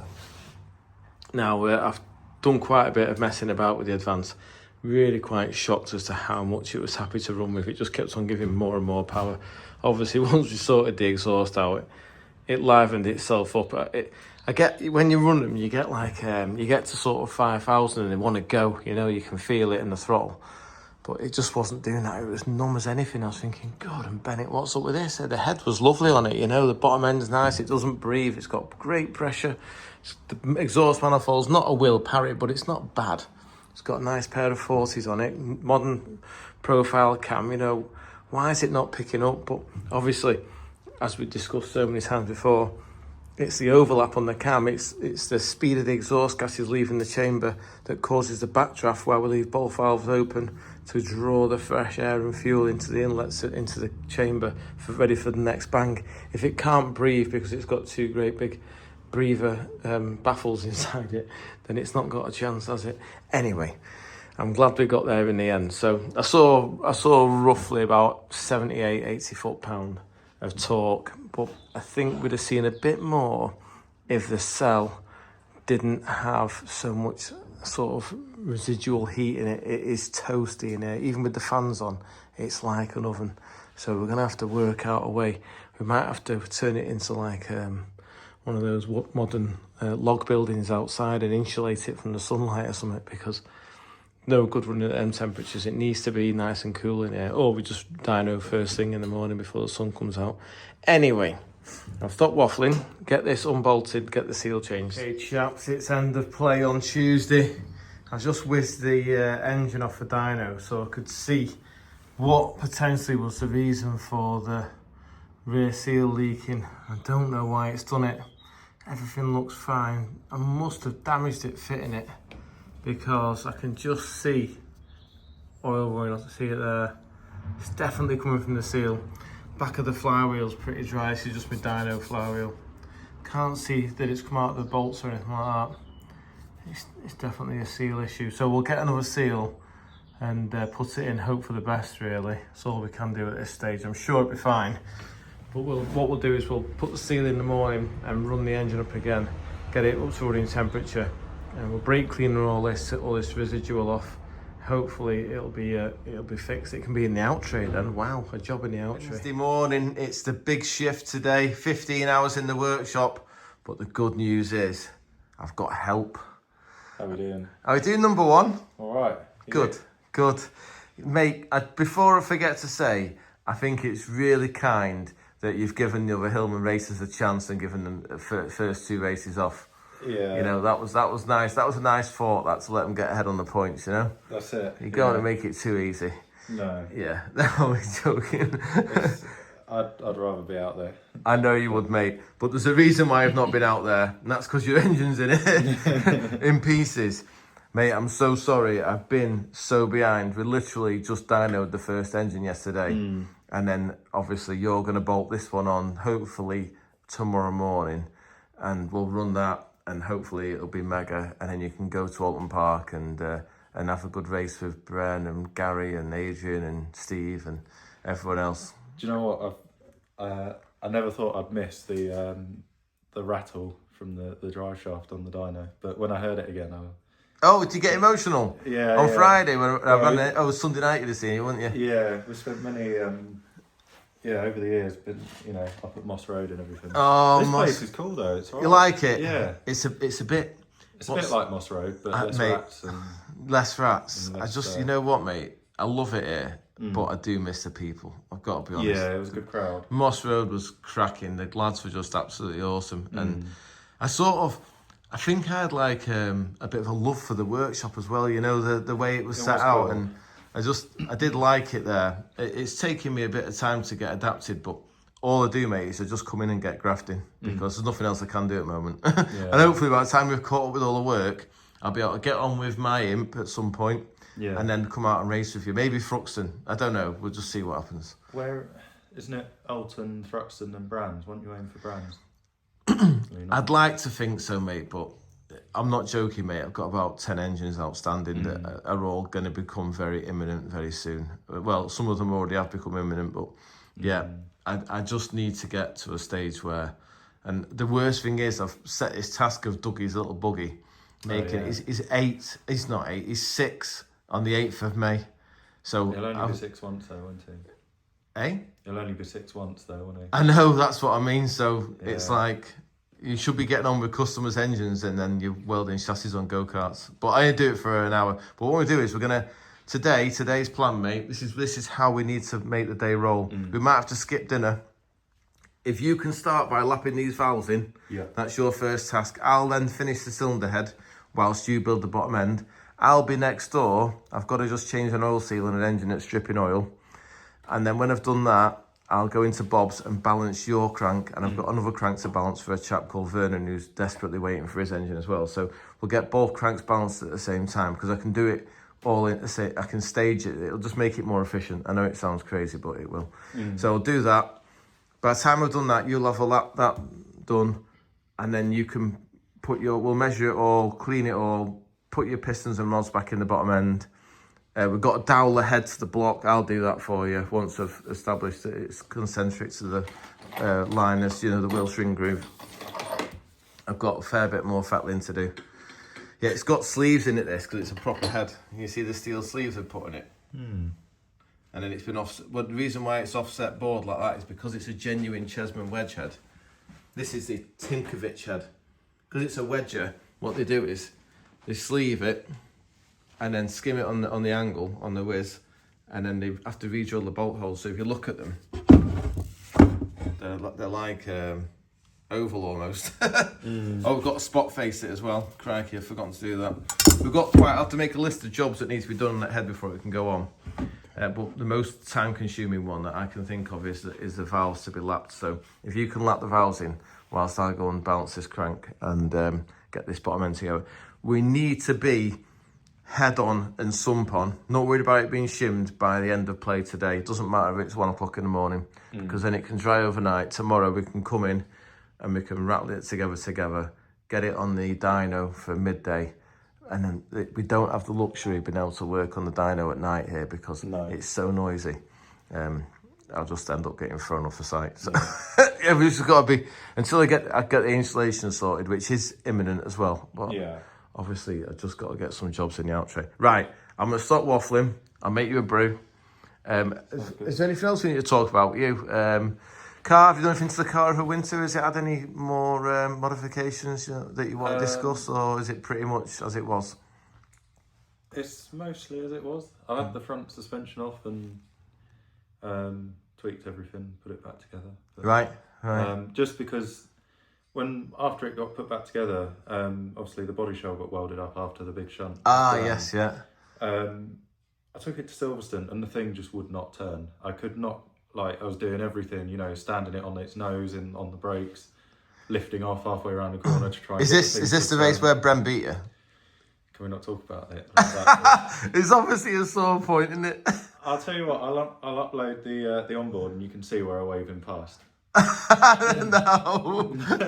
Now, I've done quite a bit of messing about with the Advance. Really quite shocked as to how much it was happy to run with. It just kept on giving more and more power. Obviously, once we sorted the exhaust out, it livened itself up. I get, when you run them, you get like, you get to sort of 5,000 and they want to go. You know, you can feel it in the throttle. But it just wasn't doing that. It was numb as anything. I was thinking, God, and Bennett, what's up with this? The head was lovely on it, you know. The bottom end is nice. It doesn't breathe. It's got great pressure. The exhaust manifold's not a Will Parry, but it's not bad. It's got a nice pair of 40s on it. Modern profile cam, you know. Why is it not picking up? But obviously, as we discussed so many times before, it's the overlap on the cam. It's the speed of the exhaust gases leaving the chamber that causes the backdraft where we leave both valves open to draw the fresh air and fuel into the inlets, into the chamber, ready for the next bang. If it can't breathe because it's got two great big breather baffles inside it, then it's not got a chance, has it? Anyway, I'm glad we got there in the end. So I saw roughly about 78, 80 foot-pound of torque, but I think we'd have seen a bit more if the cell didn't have so much sort of residual heat in it. It is toasty in here, even with the fans on. It's like an oven. So we're gonna have to work out a way. We might have to turn it into like one of those modern log buildings outside and insulate it from the sunlight or something, because no good running at them temperatures. It needs to be nice and cool in here. Or we just dyno first thing in the morning before the sun comes out. Anyway, I've stopped waffling, get this unbolted, get the seal changed. Hey chaps, it's end of play on Tuesday. I just whizzed the engine off the dyno so I could see what potentially was the reason for the rear seal leaking. I don't know why it's done it. Everything looks fine. I must have damaged it fitting it, because I can just see oil running off. See it there? It's definitely coming from the seal. Back of the flywheel's pretty dry. This is just my dyno flywheel. Can't see that it's come out of the bolts or anything like that. It's definitely a seal issue. So we'll get another seal and put it in, hope for the best really. That's all we can do at this stage. I'm sure it'll be fine. But what we'll do is we'll put the seal in the morning and run the engine up again, get it up to running temperature, and we'll brake clean all this residual off. Hopefully it'll be fixed. It can be in the out tray then. Wow, a job in the out tray. Wednesday morning, it's the big shift today. 15 hours in the workshop, but the good news is I've got help. How are we doing? How are we doing, number one? All right. Good. Mate, before I forget to say, I think it's really kind that you've given the other Hillman racers a chance and given them the first 2 races off. Yeah. You know, that was nice. That was a nice thought, that, to let them get ahead on the points, you know? That's it. You're going to make it too easy. No. Yeah, no, I'm joking. I'd rather be out there. I know you would, mate. But there's a reason why I've not been out there, and that's because your engine's in it, in pieces. Mate, I'm so sorry. I've been so behind. We literally just dynoed the first engine yesterday. And then, obviously, you're going to bolt this one on, hopefully, tomorrow morning. And we'll run that, and hopefully it'll be mega. And then you can go to Alton Park and have a good race with Bren and Gary and Adrian and Steve and everyone else. Do you know what? I never thought I'd miss the rattle from the drive shaft on the dyno. But when I heard it again, Oh, did you get emotional? Yeah. On Friday when I ran it. Oh, it was Sunday night you'd have seen it, weren't you? Yeah, we spent many, over the years, been, up at Moss Road and everything. Oh, this place is cool though. It's all right. You like it? Yeah. It's a bit. It's a bit like Moss Road, but less mate, rats and less rats. and less, I just, you know what, mate? I love it here, but I do miss the people. I've got to be honest. Yeah, it was a good crowd. Moss Road was cracking. The lads were just absolutely awesome, and I think I had like a bit of a love for the workshop as well. You know, the way it was set out, cool. and I did like it there. It's taken me a bit of time to get adapted, but all I do, mate, is I just come in and get grafting, because there's nothing else I can do at the moment. And hopefully by the time we've caught up with all the work, I'll be able to get on with my imp at some point, and then come out and race with you. Maybe Thruxton. I don't know. We'll just see what happens. Where, isn't it Alton, Thruxton and Brands? Won't you aim for Brands? I'd like to think so, mate, but I'm not joking, mate. I've got about 10 engines outstanding that are all going to become very imminent very soon. Well, some of them already have become imminent, but yeah, I just need to get to a stage where, and the worst thing is I've set this task of Dougie's little buggy, making he's 8, he's not 8, he's 6 on the 8th of May. So he'll only be 6 once though, won't he? Eh? He'll only be 6 once though, won't he? I know, that's what I mean. So it's like, you should be getting on with customers' engines and then you're welding chassis on go-karts. But I do it for an hour. But what we do is we're going to, today's plan, mate, this is how we need to make the day roll. We might have to skip dinner. If you can start by lapping these valves in, that's your first task. I'll then finish the cylinder head whilst you build the bottom end. I'll be next door. I've got to just change an oil seal on an engine that's dripping oil. And then when I've done that, I'll go into Bob's and balance your crank, and I've got another crank to balance for a chap called Vernon who's desperately waiting for his engine as well. So we'll get both cranks balanced at the same time, because I can do it all in, I can stage it. It'll just make it more efficient. I know it sounds crazy, but it will. So I'll do that. By the time I've done that, you'll have that done, and then you can we'll measure it all, clean it all, put your pistons and rods back in the bottom end, We've got a dowler head to the block. I'll do that for you once I've established that it's concentric to the liners, the wheel string groove. I've got a fair bit more fettling to do. Yeah, it's got sleeves in it, this, because it's a proper head. You see the steel sleeves I've put in it? And then it's been offset. Well, the reason why it's offset board like that is because it's a genuine Chessman wedge head. This is the Tinkovich head. Because it's a wedger, what they do is they sleeve it and then skim it on the angle, on the whiz, and then they have to re-drill the bolt holes. So if you look at them, they're like oval almost. Oh, we've got to spot face it as well. Crikey, I've forgotten to do that. I have to make a list of jobs that need to be done on that head before it can go on. But the most time-consuming one that I can think of is the valves to be lapped. So if you can lap the valves in whilst I go and balance this crank and get this bottom end together. We need to be head on and sump on. Not worried about it being shimmed by the end of play today. It doesn't matter if it's 1 o'clock in the morning, because then it can dry overnight. Tomorrow we can come in and we can rattle it together, get it on the dyno for midday. And then we don't have the luxury of being able to work on the dyno at night here because it's so noisy. I'll just end up getting thrown off the site. So yeah, we've just got to be, until I get the installation sorted, which is imminent as well. But obviously I've just got to get some jobs in the out tray. Right, I'm going to stop waffling. I'll make you a brew. Is there anything else we need to talk about? Car, have you done anything to the car over winter? Has it had any more modifications that you want to discuss, or is it pretty much as it was? It's mostly as it was. I had the front suspension off and tweaked everything, put it back together. But, Right. Just because after it got put back together, obviously the body shell got welded up after the big shunt. Yes, yeah. I took it to Silverstone and the thing just would not turn. I could not. I was doing everything, standing it on its nose and on the brakes, lifting off halfway around the corner to try. Is this the race where Bren beat you? Can we not talk about it? It's obviously a sore point, isn't it? I'll tell you what. I'll upload the onboard and you can see where I wave him past. No,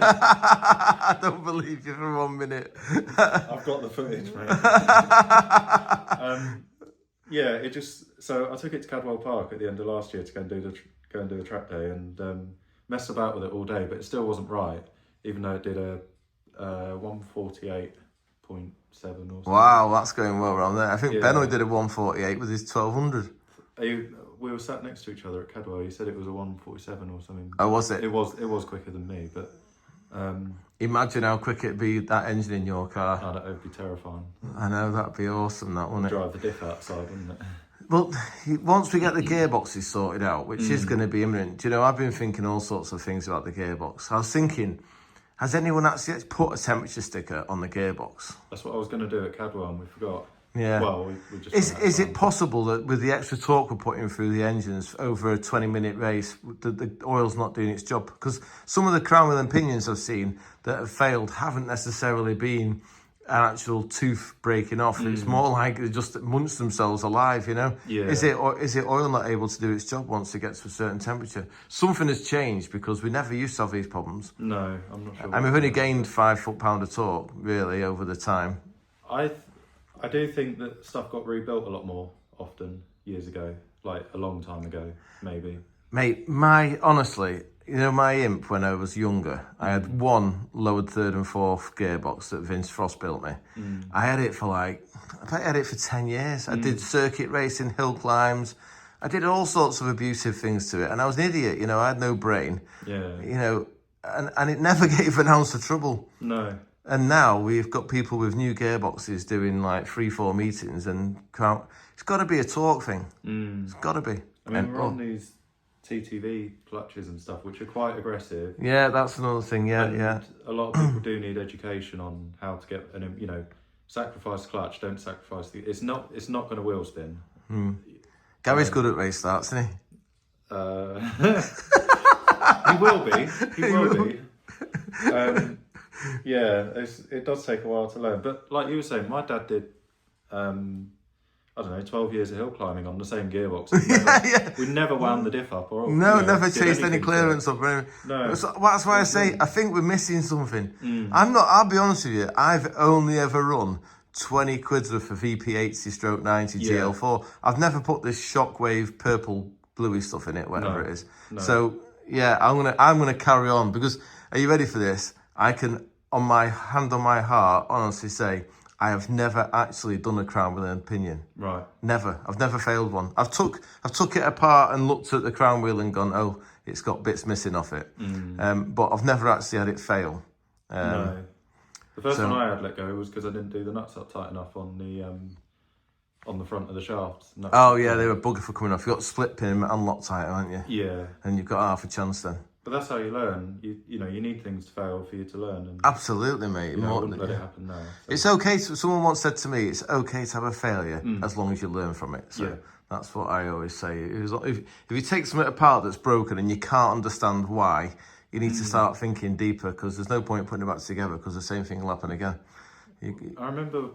I don't believe you for 1 minute. I've got the footage, mate. Yeah, so I took it to Cadwell Park at the end of last year to go and do the track day and messed about with it all day, but it still wasn't right, even though it did a 148.7 or something. Wow, that's going well around there. I think Benoit did a 148 with his 1200. We were sat next to each other at Cadwell. He said it was a 147 or something. Oh, was it? It was quicker than me, but imagine how quick it'd be, that engine in your car. Oh, that would be terrifying. I know, that'd be awesome, that, wouldn't it? Drive the diff outside, wouldn't it? Well, once we get the gearboxes sorted out, which is going to be imminent, I've been thinking all sorts of things about the gearbox. I was thinking, has anyone actually put a temperature sticker on the gearbox? That's what I was going to do at Cadwell and we forgot. Yeah. Well, we just... Is it possible that with the extra torque we're putting through the engines over a 20-minute race, the oil's not doing its job? Because some of the crown wheel and pinions I've seen that have failed haven't necessarily been an actual tooth breaking off. It's more like they just munch themselves alive, Yeah. Is it oil not able to do its job once it gets to a certain temperature? Something has changed because we never used to have these problems. No, I'm not sure. And we've only gained 5 foot-pound of torque, really, over the time. I do think that stuff got rebuilt a lot more often years ago, like a long time ago, maybe. Mate, honestly, my Imp when I was younger, I had one lowered 3rd and 4th gearbox that Vince Frost built me. I had it for I had it for 10 years. I did circuit racing, hill climbs. I did all sorts of abusive things to it. And I was an idiot, I had no brain. Yeah. And it never gave an ounce of trouble. No. And now we've got people with new gearboxes doing 3-4 meetings and it's got to be a torque thing. It's got to be. I mean, we're on these TTV clutches and stuff, which are quite aggressive. Yeah, that's another thing. Yeah. A lot of people do need education on how to get sacrifice clutch. Don't sacrifice it's not going to wheel spin. Gary's good at race starts, isn't he? He will be. He will be. Yeah, it does take a while to learn. But like you were saying, my dad did, 12 yeyears of hill climbing on the same gearbox. We never wound the diff up. Never chased any clearance up. No. So that's why I say, I think we're missing something. I'll be honest with you, I've only ever run 20 quid's worth for VP80 stroke 90 Yeah. GL4. I've never put this Shockwave purple bluey stuff in it, whatever No, it is. no. So yeah, I'm gonna carry on because are you ready for this? I can, on my hand on my heart, honestly say I have never actually done a crown wheel and pinion. Right. Never. I've never failed one. I've took it apart and looked at the crown wheel and gone, oh, it's got bits missing off it. But I've never actually had it fail. No. The first so- one I had let go was because I didn't do the nuts up tight enough on the front of the shaft. Oh yeah, they were bugger for coming off. You got split pin and Loctite, haven't you? Yeah. And you've got half a chance then. But that's how you learn. You know, you need things to fail for you to learn. And Absolutely, mate. you know, I More wouldn't than- let it happen now. So. It's okay. Someone once said to me, it's okay to have a failure as long as you learn from it. So Yeah. that's what I always say. If you take something apart that's broken and you can't understand why, you need to start thinking deeper because there's no point putting it back together because the same thing will happen again. I remember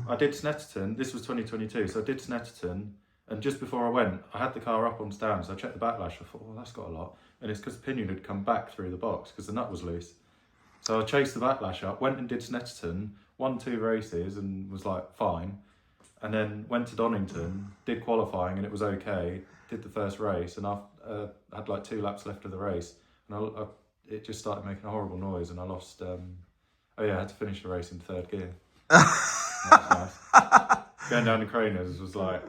I did Snetterton. This was 2022, so I did Snetterton. And just before I went, I had the car up on stand, so I checked the backlash. I thought, well, that's got a lot. And it's because the pinion had come back through the box because the nut was loose. So I chased the backlash up, went and did Snetterton, won 2 races and was like, fine. And then went to Donington, did qualifying and it was okay. Did the first race and I had like 2 laps left of the race. And it just started making a horrible noise and I lost... I had to finish the race in 3rd gear. That was nice. Going down the Craners was like...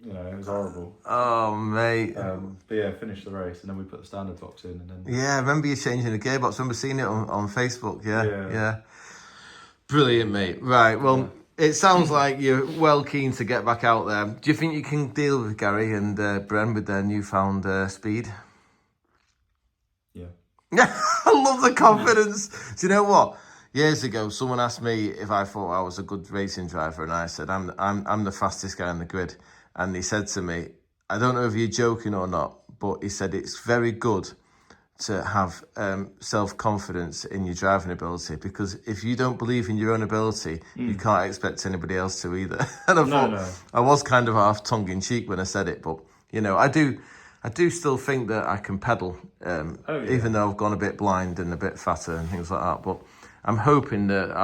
You know, it was horrible. Oh, mate. But yeah, finished the race and then we put the standard box in and then... Yeah, I remember you changing the gearbox. I remember seeing it on Facebook. Yeah, Yeah. yeah. Brilliant, mate. Right, well, it sounds like you're well keen to get back out there. Do you think you can deal with Gary and Bren with their newfound speed? Yeah. I love the confidence. Do you know what? Years ago, someone asked me if I thought I was a good racing driver, and I said I'm the fastest guy on the grid. And he said to me, I don't know if you're joking or not, but he said it's very good to have self-confidence in your driving ability because if you don't believe in your own ability, you can't expect anybody else to either. And I thought I was kind of half tongue-in-cheek when I said it, but you know, I do still think that I can pedal, even though I've gone a bit blind and a bit fatter and things like that. But I'm hoping that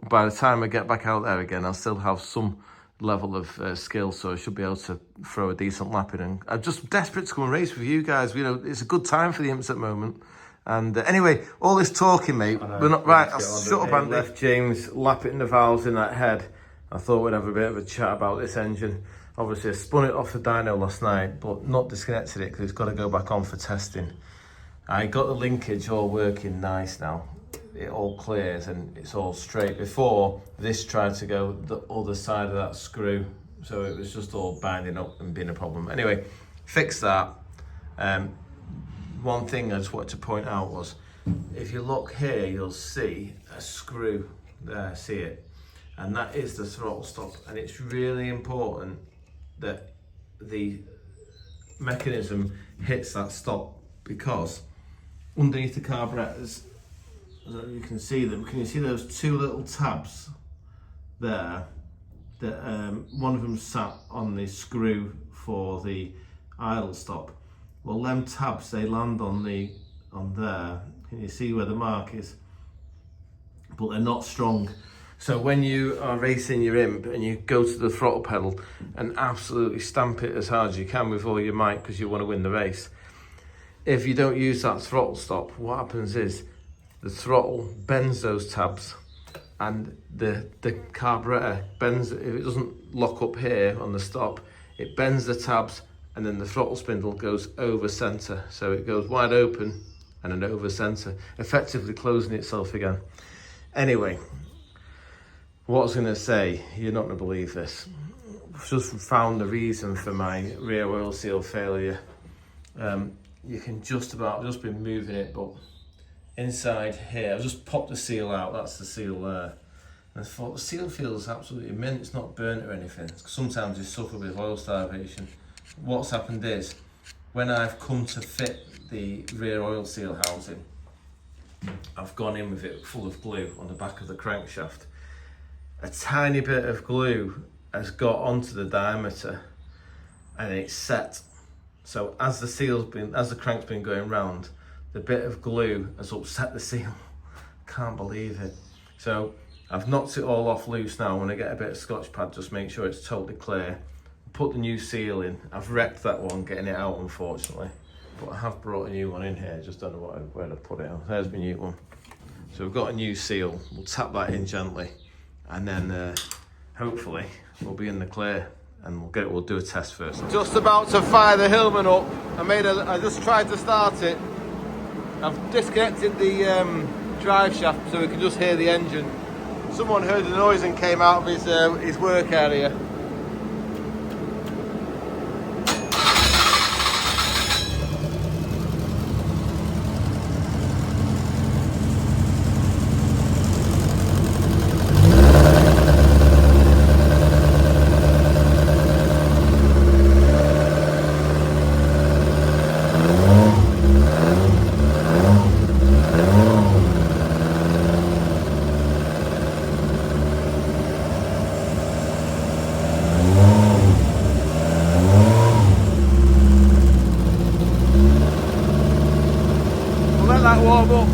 by the time I get back out there again, I'll still have some level of skill, so I should be able to throw a decent lap in. And I'm just desperate to come and race with you guys. You know, it's a good time for the imps at the moment. And anyway, all this talking, mate, we're not right. I'll shut up and left James lapping the valves in that head. I thought we'd have a bit of a chat about this engine. Obviously, I spun it off the dyno last night, but not disconnected it because it's got to go back on for testing. I got the linkage all working nice now. It all clears and it's all straight. Before, this tried to go the other side of that screw, so it was just all binding up and being a problem. Anyway, fixed that. One thing I just wanted to point out was, if you look here, you'll see a screw there, see it? And that is the throttle stop, and it's really important that the mechanism hits that stop because underneath the carburetors, you can see them. Can you see those 2 little tabs there? That one of them sat on the screw for the idle stop. Well, them tabs, they land on there. Can you see where the mark is? But they're not strong. So when you are racing your imp and you go to the throttle pedal and absolutely stamp it as hard as you can with all your might because you want to win the race, if you don't use that throttle stop, what happens is the throttle bends those tabs and the carburetor bends. If it doesn't lock up here on the stop, it bends the tabs and then the throttle spindle goes over center. So it goes wide open and then over center, effectively closing itself again. Anyway, what I was going to say, you're not going to believe this. I've just found the reason for my rear oil seal failure. You can just been moving it, but inside here, I've just popped the seal out, that's the seal there. And I thought the seal feels absolutely mint, it's not burnt or anything. Sometimes you suffer with oil starvation. What's happened is, when I've come to fit the rear oil seal housing, I've gone in with it full of glue on the back of the crankshaft. A tiny bit of glue has got onto the diameter and it's set. So as the crank's been going round, the bit of glue has upset the seal. Can't believe it. So I've knocked it all off loose now. When I get a bit of Scotch pad, just make sure it's totally clear. Put the new seal in. I've wrecked that one getting it out, unfortunately. But I have brought a new one in here. Just don't know where to put it. There's my new one. So we've got a new seal. We'll tap that in gently, and then hopefully we'll be in the clear. And we'll do a test first. Just about to fire the Hillman up. I just tried to start it. I've disconnected the drive shaft so we can just hear the engine. Someone heard the noise and came out of his work area. That warm up.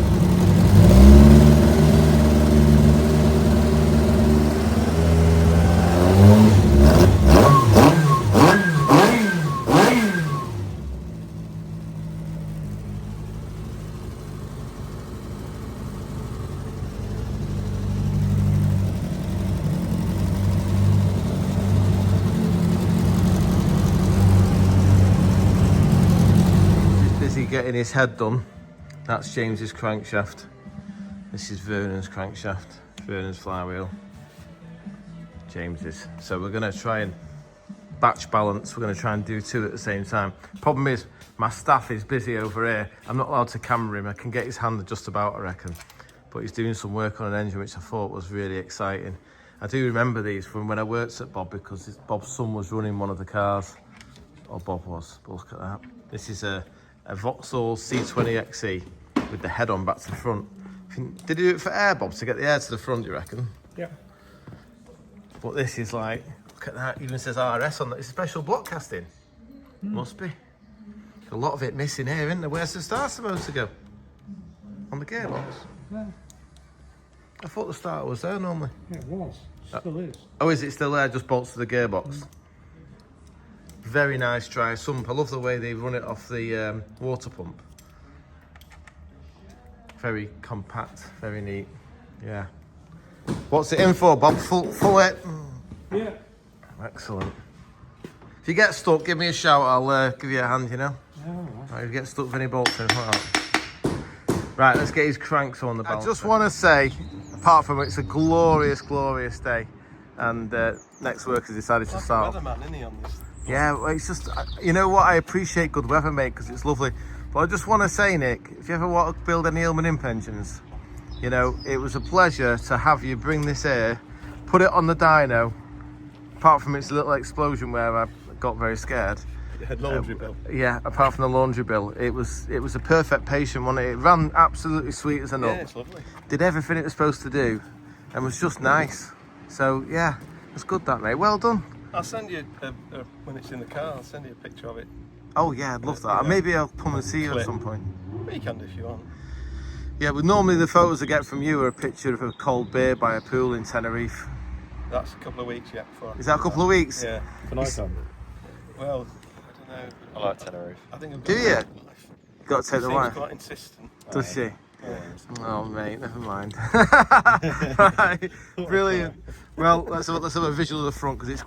He's busy getting his head done. That's James's crankshaft. This is Vernon's crankshaft, Vernon's flywheel, James's. So we're gonna try and batch balance. We're gonna try and do two at the same time. Problem is, my staff is busy over here. I'm not allowed to camera him. I can get his hand just about, I reckon. But he's doing some work on an engine, which I thought was really exciting. I do remember these from when I worked at Bob, because Bob's son was running one of the cars. Or Bob was, but look at that. This is a Vauxhall C20XE with the head on back to the front. Did you do it for air, Bob, to get the air to the front, you reckon? Yeah. But this is like, look at that, even says RS on that. It's special block casting. Must be. A lot of it missing here, isn't there? Where's the starter supposed to go? On the gearbox? Yeah. I thought the starter was there normally. Yeah, it was. Still is. Oh, is it still there? Just bolts to the gearbox. Very nice dry sump. I love the way they run it off the water pump. Very compact, very neat. Yeah. What's it in for, Bob? Full it? Yeah. Excellent. If you get stuck, give me a shout. I'll give you a hand, you know? Yeah, all right. Right, you get stuck with any bolts in. Right, let's get his cranks on the balance. I just want to say, apart from it's a glorious, glorious day, and next work has decided to start. Weatherman, isn't he, on this? Yeah, well, it's just, you know what, I appreciate good weather, mate, because it's lovely. But I just want to say, Nick, if you ever want to build any Hillman imp engines, you know, it was a pleasure to have you bring this here, put it on the dyno, apart from its little explosion where I got very scared. It had laundry bill. Yeah, apart from the laundry bill, it was a perfect patient, wasn't it? It ran absolutely sweet as a nut. Yeah, it's lovely. Did everything it was supposed to do, and was just nice. So yeah, it's good that, mate. Well done. I'll send you, when it's in the car, I'll send you a picture of it. Oh yeah, I'd love that. You know, Maybe I'll come and see you at clip. some point. Well, you can do if you want. Yeah, but normally the photos I get from you are a picture of a cold beer by a pool in Tenerife. That's a couple of weeks yet before. Is that a couple of weeks? Yeah. Can I come? Well, I don't know. I like Tenerife. I think I've got Do you? a wife. You've got to take the Seems wife. quite insistent. Does she? Yeah. Oh mate, never mind. Right, brilliant. Well, let's have a visual of the front, because it's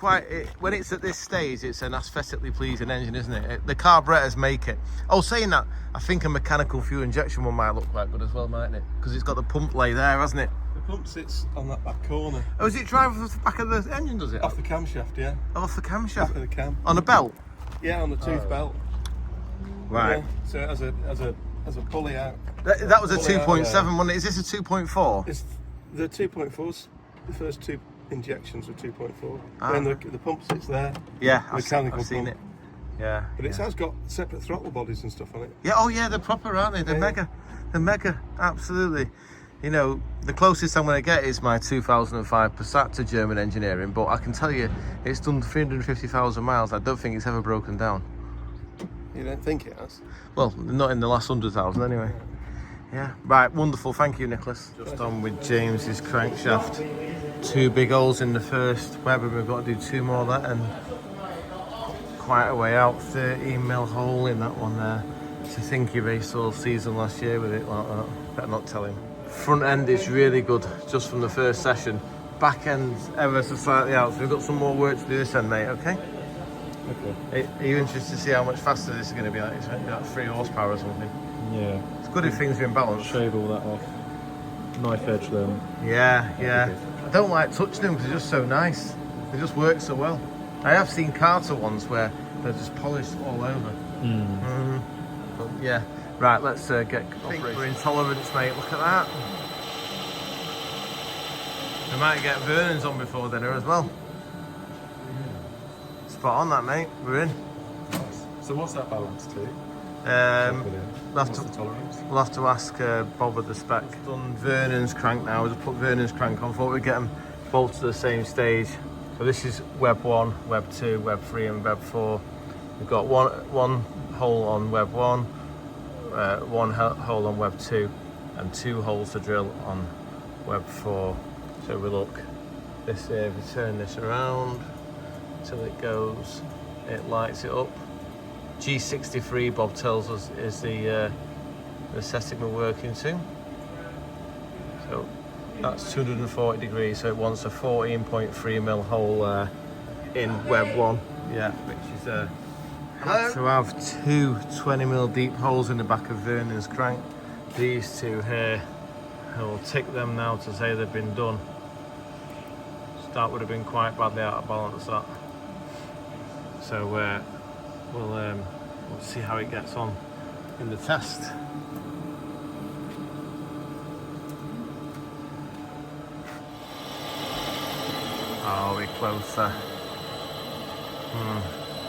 when it's at this stage, it's an aesthetically pleasing engine, isn't it? The carburetors make it. Oh, saying that, I think a mechanical fuel injection one might look quite good as well, mightn't it? Because it's got the pump lay there, hasn't it? The pump sits on that back corner. Oh, is it driving off the back of the engine, does it? Off the camshaft, yeah. Off the camshaft? Off of the cam. On a belt? Yeah, on the tooth belt. Right. Yeah. So it has a pulley out. That was a Pulley out 2.7, there. wasn't it? Is this a 2.4? It's the 2.4s. The first two injections were 2.4. Ah. And the pump sits there. Yeah, Mechanical I've seen pump. it. Yeah. But it has got separate throttle bodies and stuff on it. Yeah, oh yeah, they're proper, aren't they? They're Yeah. mega, absolutely. You know, the closest I'm going to get is my 2005 Passat to German engineering, but I can tell you, it's done 350,000 miles. I don't think it's ever broken down. You don't think it has? Well, not in the last 100,000 anyway. Yeah, right, wonderful. Thank you, Nicholas. Just on with James's crankshaft. 2 big holes in the first web, and we've got to do 2 more of that, and quite a way out. 13mm hole in that one there. To think he raced all season last year with it like that. Better not tell him. Front end is really good just from the first session. Back end ever so slightly out, so we've got some more work to do this end, mate, okay? Okay. Are you interested to see how much faster this is going to be? Like, it's going to be like 3 horsepower or something. Yeah. It's good if things are in balance. Shave all that off. Knife edge them. Yeah, yeah. I don't like touching them because they're just so nice. They just work so well. I have seen Carter ones where they're just polished all over. But yeah, right, let's get operating. We're in tolerance, mate, look at that. We might get Vernon's on before dinner as well. Spot on that, mate, we're in. Nice. So what's that balance to? What's the tolerance? We'll have to ask Bob at the spec. Done Vernon's crank now, we'll just put Vernon's crank on. Thought we'd get them both to the same stage. So this is web 1, web 2, web 3 and web 4. We've got one hole on web 1, 1 hole on web 2 and 2 holes to drill on web 4. So we look this here, if we turn this around till it goes, it lights it up. G63, Bob tells us, is the setting we're working to. So that's 240 degrees, so it wants a 14.3mm hole in web 1. Yeah, which is to have 2 20mm deep holes in the back of Vernon's crank. These 2 here, I'll tick them now to say they've been done. That would have been quite badly out of balance, that. So we'll see how it gets on in the test. Oh, we're closer.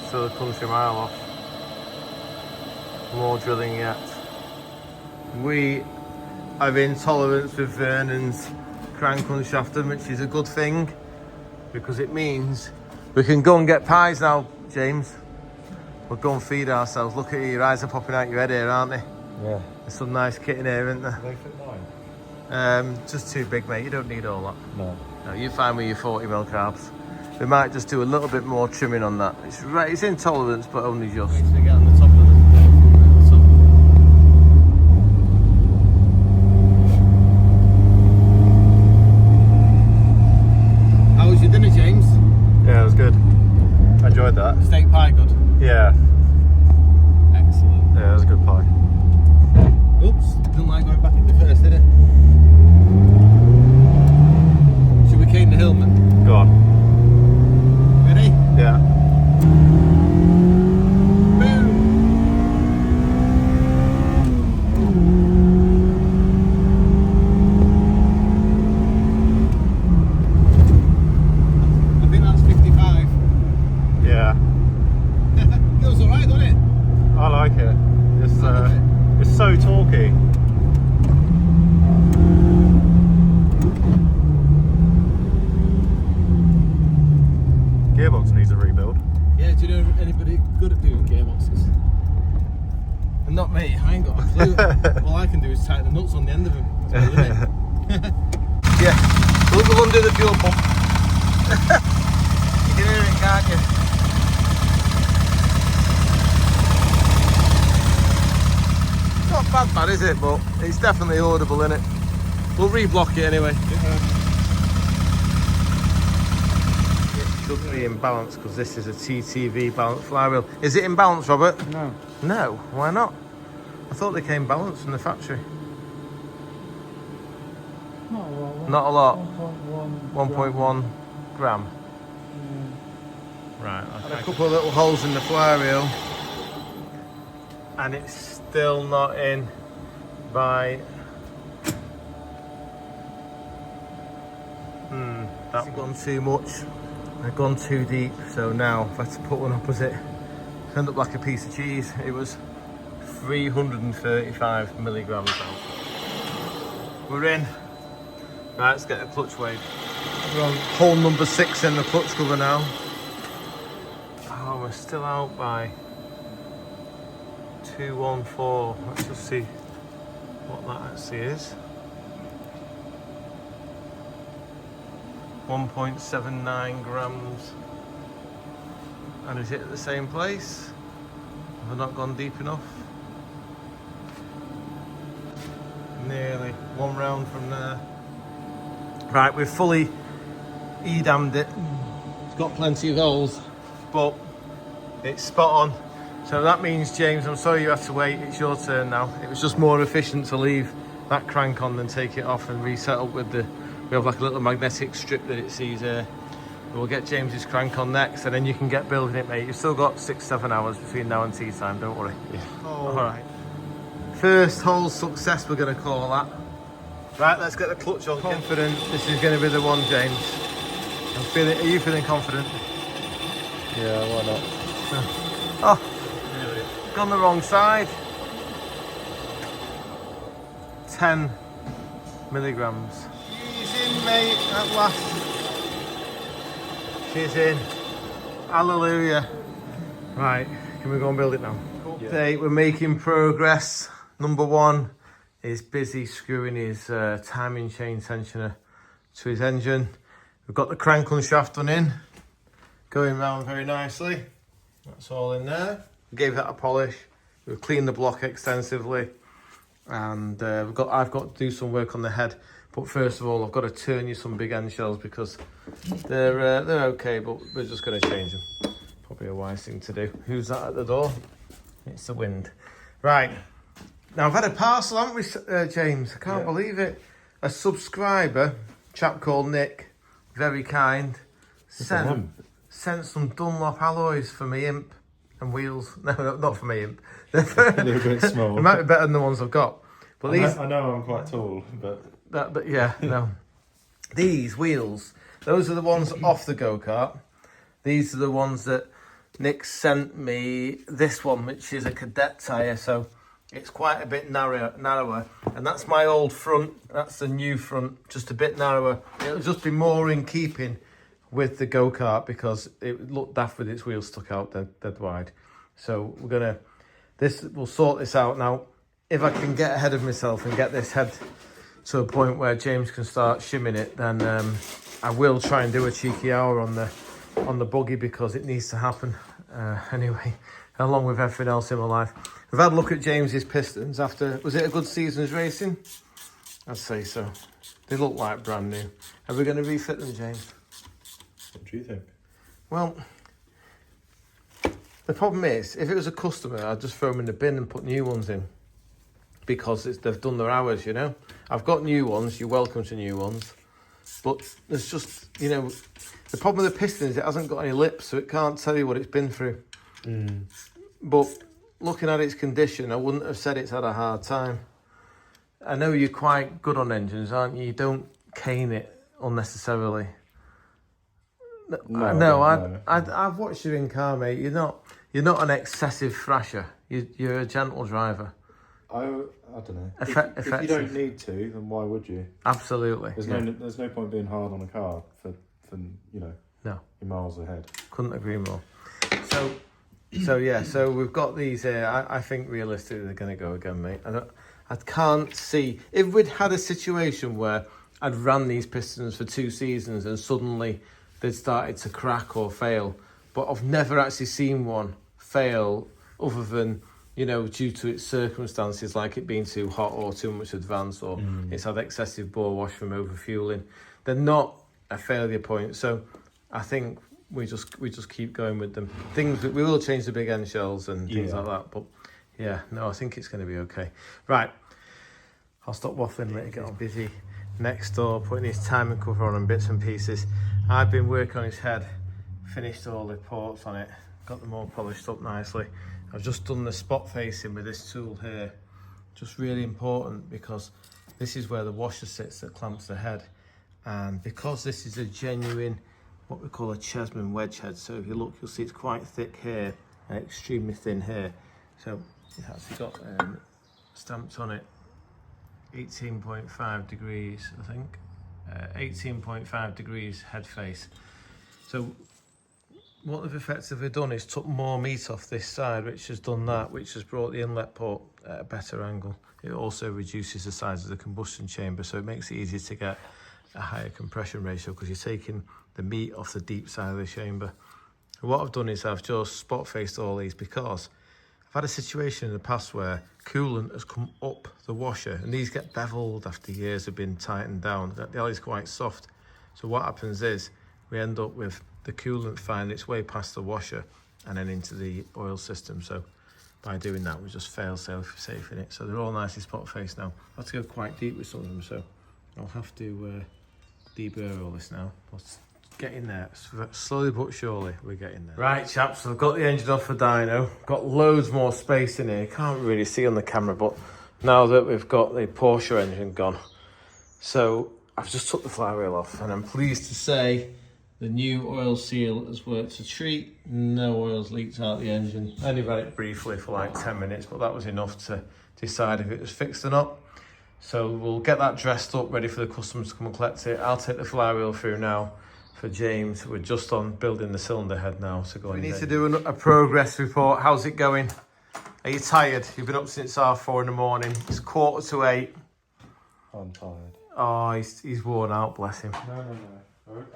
Still a country mile off. More drilling yet. We have intolerance with Vernon's crank unshafted, which is a good thing because it means we can go and get pies now, James. We'll go and feed ourselves. Look at you, your eyes are popping out your head here, aren't they? Yeah. There's some nice kit in here, isn't there? Do they fit mine? Just too big, mate. You don't need all that. No. No, you're fine with your 40mm carbs. We might just do a little bit more trimming on that. It's right, it's intolerance, but only just. To get on the top of the How was your dinner, James? Yeah, it was good. I enjoyed that. Steak pie, good. Yeah. Excellent. Yeah, it was a good pie. Oops, didn't like going back in the first, did it? Should we cane the Hillman? Go on. Ready? Yeah. Boom! I think that's 55. Yeah. Feels alright, doesn't it? I like it. It's so talky. Gearbox needs a rebuild. Yeah, do you know anybody good at doing gearboxes? And not me, I ain't got a clue. All I can do is tighten the nuts on the end of them. That's my limit. Yeah, look, we'll undo the fuel pump. You can hear it, can't you? It's not bad, is it? But it's definitely audible, isn't it? We'll reblock it anyway. It should be in balance because this is a TTV balance flywheel. Is it in balance, Robert? No. No, why not? I thought they came balanced from the factory. Not a lot. 1.1 gram. Right, okay. A couple of little holes in the flywheel, and it's still not in by. That's gone too much. I've gone too deep. So now, if I had to put one opposite, it ended up like a piece of cheese. It was 335 milligrams out. We're in. Right, let's get a clutch weight. We're on hole number 6 in the clutch cover now. Oh, we're still out by 214. Let's just see. what that actually is. 1.79 grams. And is it at the same place? Have I not gone deep enough? Nearly. One round from there. Right, we've fully E-dammed it. It's got plenty of holes, but it's spot on. So that means, James, I'm sorry you have to wait. It's your turn now. It was just more efficient to leave that crank on than take it off and reset up with the... We have like a little magnetic strip that it sees here. We'll get James's crank on next, and then you can get building it, mate. You've still got 6-7 hours between now and tea time, don't worry. Yeah. All right. First hole success, we're going to call that. Right, let's get the clutch on. Confident this is going to be the one, James. I'm feeling. Are you feeling confident? Yeah, why not? Oh, gone the wrong side. 10 milligrams. She's in, mate, at last. She's in. Hallelujah. Right, can we go and build it now? Update, we're making progress. Number one is busy screwing his timing chain tensioner to his engine. We've got the crankshaft done in, going round very nicely. That's all in there. We gave that a polish. We've cleaned the block extensively, and I've got to do some work on the head. But first of all, I've got to turn you some big end shells because they're okay, but we're just going to change them. Probably a wise thing to do. Who's that at the door? It's the wind. Right. Now, I've had a parcel, haven't we, James? I can't believe it. A subscriber, chap called Nick, very kind, sent some Dunlop alloys for me imp and wheels. No, not for me imp. A little bit small. They might be better than the ones I've got. But I know I'm quite tall, but yeah, no. These wheels, those are the ones off the go-kart. These are the ones that Nick sent me. This one, which is a cadet tyre, so it's quite a bit narrower. And that's my old front. That's the new front, just a bit narrower. It'll just be more in keeping with the go-kart because it looked daft with its wheels stuck out dead wide. So we'll sort this out now. If I can get ahead of myself and get this head to a point where James can start shimming it, then I will try and do a cheeky hour on the buggy because it needs to happen anyway, along with everything else in my life. We've had a look at James's pistons after, was it a good season's racing? I'd say so. They look like brand new. Are we going to refit them, James? what do you think? Well, the problem is, if it was a customer, I'd just throw them in the bin and put new ones in. Because they've done their hours, you know. I've got new ones, you're welcome to new ones. But there's just, you know, the problem with the pistons, it hasn't got any lips, so it can't tell you what it's been through. But looking at its condition, I wouldn't have said it's had a hard time. I know you're quite good on engines, aren't you? You don't cane it unnecessarily. No, I've watched you in car, mate. You're not an excessive thrasher. You're a gentle driver. I don't know. If Effective. you don't need to, then why would you? Absolutely. There's no point being hard on a car for No. you're miles ahead. Couldn't agree more. So we've got these here. I think realistically they're going to go again, mate. I can't see if we'd had a situation where I'd ran these pistons for 2 seasons and suddenly they'd started to crack or fail. But I've never actually seen one fail other than, you know, due to its circumstances, like it being too hot or too much advance, or it's had excessive bore wash from overfueling. They're not a failure point, so I think we just keep going with them. We will change the big end shells and things like that, but yeah, no, I think it's going to be okay. Right, I'll stop waffling. Let it get on. Busy next door, putting his timing cover on and bits and pieces. I've been working on his head, finished all the ports on it, got them all polished up nicely. I've just done the spot facing with this tool here. Just really important because this is where the washer sits that clamps the head. And because this is a genuine, what we call a Chessman wedge head. So if you look, you'll see it's quite thick here and extremely thin here. So it's actually got stamped on it 18.5 degrees, I think. 18.5 degrees head face. So what they've effectively done is took more meat off this side, which has done that, which has brought the inlet port at a better angle. It also reduces the size of the combustion chamber, so it makes it easier to get a higher compression ratio because you're taking the meat off the deep side of the chamber. And what I've done is I've just spot faced all these because I've had a situation in the past where coolant has come up the washer and these get beveled after years of being tightened down. The oil is quite soft. So what happens is we end up with the coolant finding its way past the washer and then into the oil system. So by doing that, we just fail safe in it. So they're all nicely spot faced now. I have to go quite deep with some of them, so I'll have to deburr all this now. Let's get in there. Slowly but surely, we're getting there. Right, chaps, I've got the engine off for Dyno. Got loads more space in here. Can't really see on the camera, but now that we've got the Porsche engine gone. So I've just took the flywheel off, and I'm pleased to say the new oil seal has worked a treat. No oil's leaked out the engine. I only ran it briefly for like 10 minutes, but that was enough to decide if it was fixed or not. So we'll get that dressed up, ready for the customers to come and collect it. I'll take the flywheel through now for James. We're just on building the cylinder head now. So go. We need to do a progress report. How's it going? Are you tired? You've been up since 4:30 in the morning. It's 7:45. I'm tired. Oh, he's worn out, bless him. No.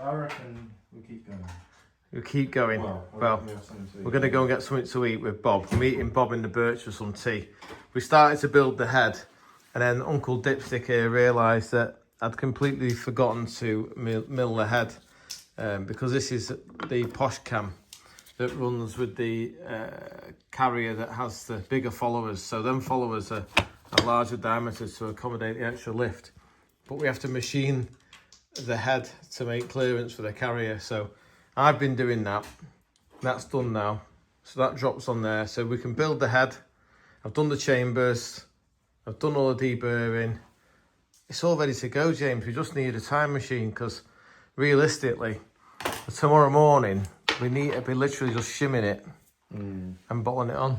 I reckon we keep going. We'll keep going. Well, we're going to go and get something to eat with Bob. I'm eating Bob in the birch for some tea. We started to build the head, and then Uncle Dipstick here realised that I'd completely forgotten to mill the head, because this is the posh cam that runs with the carrier that has the bigger followers. So them followers are larger diameters to accommodate the extra lift. But we have to machine the head to make clearance for the carrier. So I've been doing that. That's done now. So that drops on there. So we can build the head. I've done the chambers. I've done all the deburring. It's all ready to go, James. We just need a time machine because realistically, tomorrow morning, we need to be literally just shimming it and bottling it on.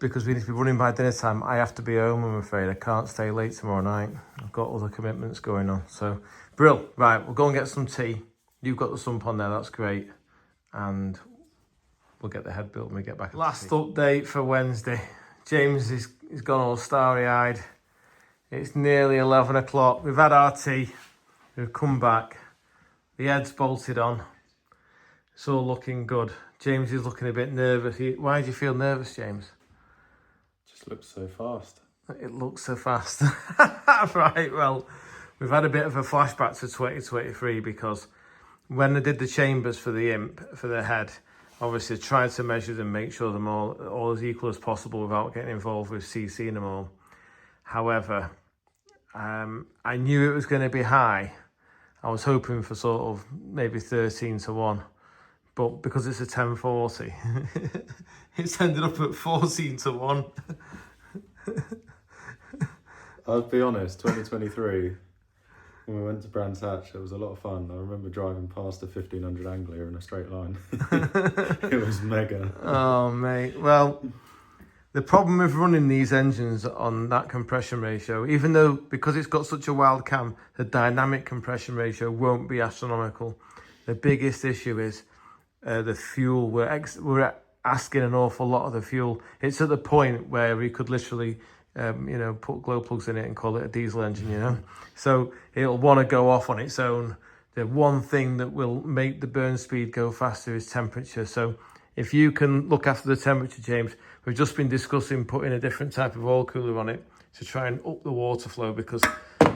Because we need to be running by dinner time. I have to be home, I'm afraid. I can't stay late tomorrow night. I've got other commitments going on. So, brill. Right, we'll go and get some tea. You've got the sump on there, that's great. And we'll get the head built when we get back. Last update for Wednesday. James is gone all starry-eyed. It's nearly 11 o'clock. We've had our tea. We've come back. The head's bolted on. It's all looking good. James is looking a bit nervous. Why do you feel nervous, James? Just looks so fast. It looks so fast. Right, well, we've had a bit of a flashback to 2023 because when I did the chambers for the imp, for the head, obviously tried to measure them, make sure them all as equal as possible without getting involved with CCing them all. However, I knew it was going to be high. I was hoping for sort of maybe 13-1. But because it's a 1040, it's ended up at 14-1. I'll be honest, 2023, when we went to Brands Hatch, it was a lot of fun. I remember driving past a 1500 Anglia in a straight line. It was mega. Oh, mate. Well, the problem with running these engines on that compression ratio, even though, because it's got such a wild cam, the dynamic compression ratio won't be astronomical. The biggest issue is the fuel. We're asking an awful lot of the fuel. It's at the point where we could literally put glow plugs in it and call it a diesel engine, So it'll want to go off on its own. The one thing that will make the burn speed go faster is temperature. So if you can look after the temperature, James, we've just been discussing putting a different type of oil cooler on it to try and up the water flow, because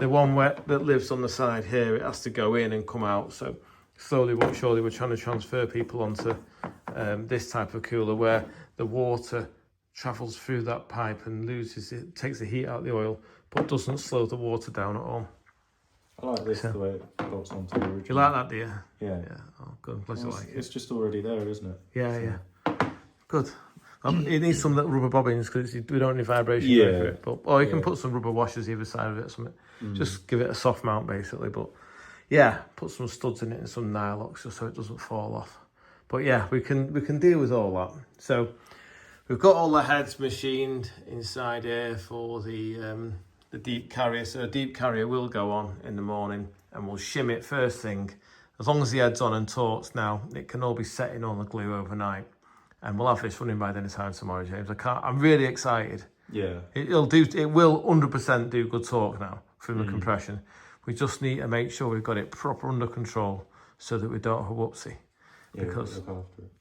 the one that lives on the side here, it has to go in and come out. So slowly but surely we're trying to transfer people onto this type of cooler where the water travels through that pipe and takes the heat out of the oil, but doesn't slow the water down at all. I like this, the way it bolts onto the original. You like that, do you? Yeah. Oh, good. Glad you like it. It's just already there, isn't it? Yeah. Good. It needs some little rubber bobbins because we don't need vibration over it. Or you can put some rubber washers either side of it or something. Just give it a soft mount basically. But yeah, put some studs in it and some nylocks just so it doesn't fall off. But yeah, we can deal with all that. So we've got all the heads machined inside here for the deep carrier. So a deep carrier will go on in the morning and we'll shim it first thing. as long as the head's on and taut now, it can all be setting on the glue overnight. And we'll have this running by dinner time tomorrow, James. I'm really excited. Yeah. It will 100% do good torque now from the compression. We just need to make sure we've got it proper under control so that we don't have a whoopsie. Yeah, Because look after it.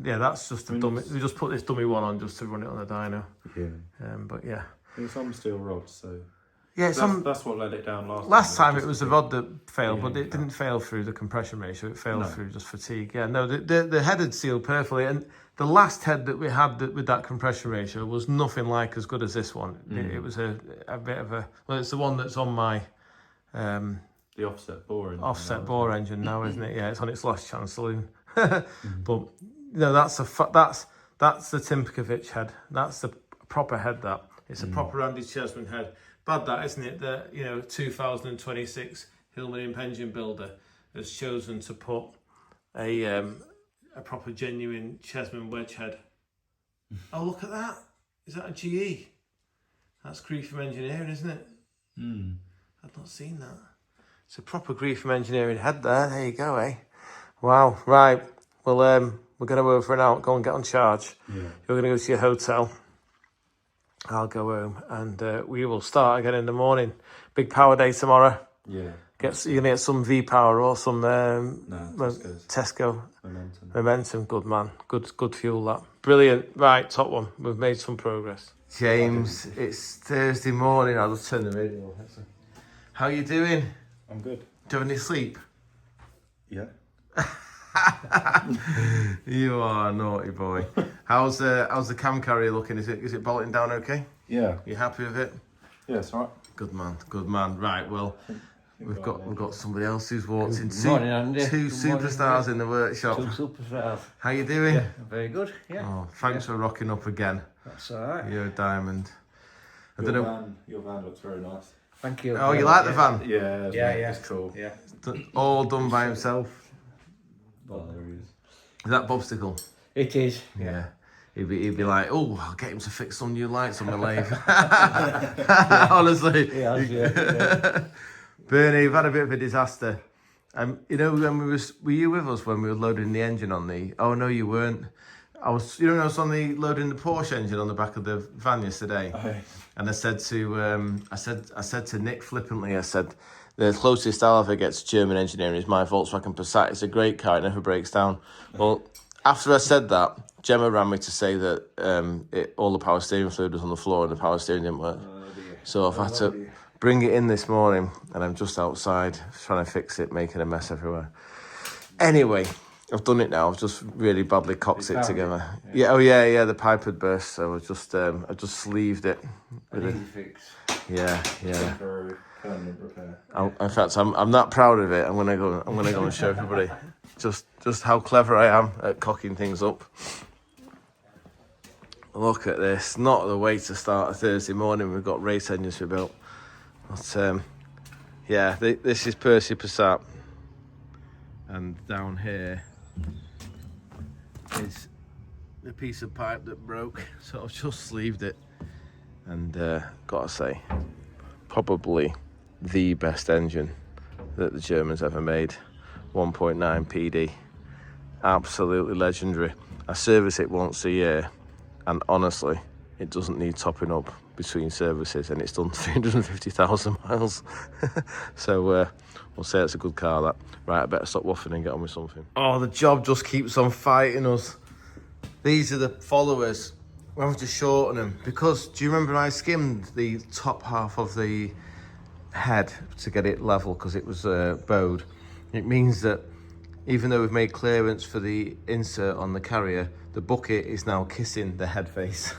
yeah, that's just a dummy. We just put this dummy one on just to run it on the dyno. Yeah. But yeah. There's some steel rods, so Yeah, that's what let it down last time. Last time it was the rod that failed, but it didn't fail through the compression ratio. It failed through just fatigue. Yeah, no, the head had sealed perfectly, and the last head that we had with that compression ratio was nothing like as good as this one. It was a bit of a it's the one that's on my the offset bore engine. Now, isn't it? Yeah, it's on its last chance saloon. But that's the Timkovich head. That's the proper head. It's a proper Andy Chesman head. Bad that, isn't it? That 2026 Hillman Imp engine builder has chosen to put a proper genuine Chesman wedge head. Oh, look at that! Is that a GE? That's Grief from Engineering, isn't it? I've not seen that. It's a proper Grief from Engineering head there. There you go, eh? Wow. Right. Well, we're going to go for an hour. Go and get on charge. Yeah. You're going to go to your hotel. I'll go home and we will start again in the morning. Big power day tomorrow. Yeah. You're going to get some V-Power or some Tesco. Momentum. Good man. Good fuel that. Brilliant. Right, top one. We've made some progress. James, it's Thursday morning. I'll just turn the radio on. How you doing? I'm good. Do you have any sleep? Yeah. You are a naughty boy. How's the cam carrier looking? Is it bolting down okay? Yeah. You happy with it? Yeah, it's all right. Good man. Right, well, we've got somebody else who's walked in. Morning, Andy. Two superstars in the workshop. Two superstars. How you doing? Yeah, very good. Yeah. Oh, thanks for rocking up again. That's all right. You're a diamond. Your van looks very nice. Thank you. Oh, you like the van? Yeah. It's cool. Yeah. All done by himself. Oh, there he is. Is that Bobsticle? It is. Yeah. He'd be like, oh, I'll get him to fix some new lights on my lathe. Honestly. Yeah. Bernie, you've had a bit of a disaster. When were you with us when we were loading the engine on the? Oh no, you weren't. I was on the loading the Porsche engine on the back of the van yesterday, and I said to Nick flippantly, I said, the closest I'll ever get to German engineering is my Volkswagen Passat. It's a great car, it never breaks down. Well, after I said that, Gemma ran me to say that all the power steering fluid was on the floor and the power steering didn't work. So I've had to bring it in this morning, and I'm just outside trying to fix it, making a mess everywhere. Anyway, I've done it now. I've just really badly cocked it together. Yeah. The pipe had burst, so I just sleeved it. Fix. Yeah. Permanent repair. In fact, I'm that proud of it. I'm gonna go and show everybody just how clever I am at cocking things up. Look at this. Not the way to start a Thursday morning. We've got race engines we built. But this is Percy Passat, and down here is the piece of pipe that broke. So I've just sleeved it, and gotta say, probably the best engine that the Germans ever made. 1.9 PD, absolutely legendary. I service it once a year, and honestly, it doesn't need topping up between services, and it's done 350,000 miles. So we'll say it's a good car, that. Right, I better stop waffling and get on with something. Oh, the job just keeps on fighting us. These are the followers. We have to shorten them, because do you remember I skimmed the top half of the head to get it level because it was bowed? It means that even though we've made clearance for the insert on the carrier, the bucket is now kissing the head face.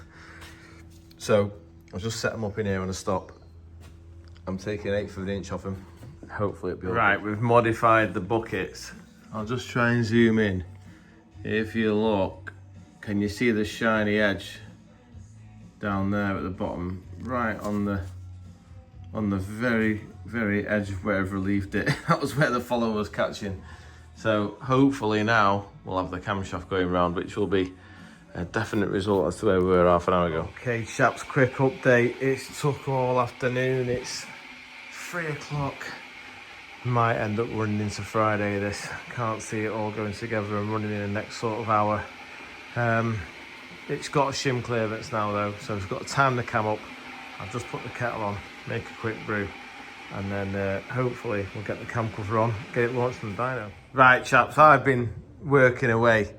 So I'll just set them up in here on a stop. I'm taking 1/8 of an inch off them. Hopefully it'll be right. We've modified the buckets. I'll just try and zoom in. If you look, can you see the shiny edge down there at the bottom, right on the very, very edge of where I've relieved it? That was where the follower was catching. So hopefully now we'll have the camshaft going round, which will be a definite result as to where we were half an hour ago. Okay, chaps, quick update. It's took all afternoon. It's 3 o'clock. Might end up running into Friday this. Can't see it all going together and running in the next sort of hour. It's got a shim clearance now though, so we've got to time the cam up. I've just put the kettle on, make a quick brew, and then hopefully we'll get the cam cover on, get it launched from the dyno. Right chaps, I've been working away.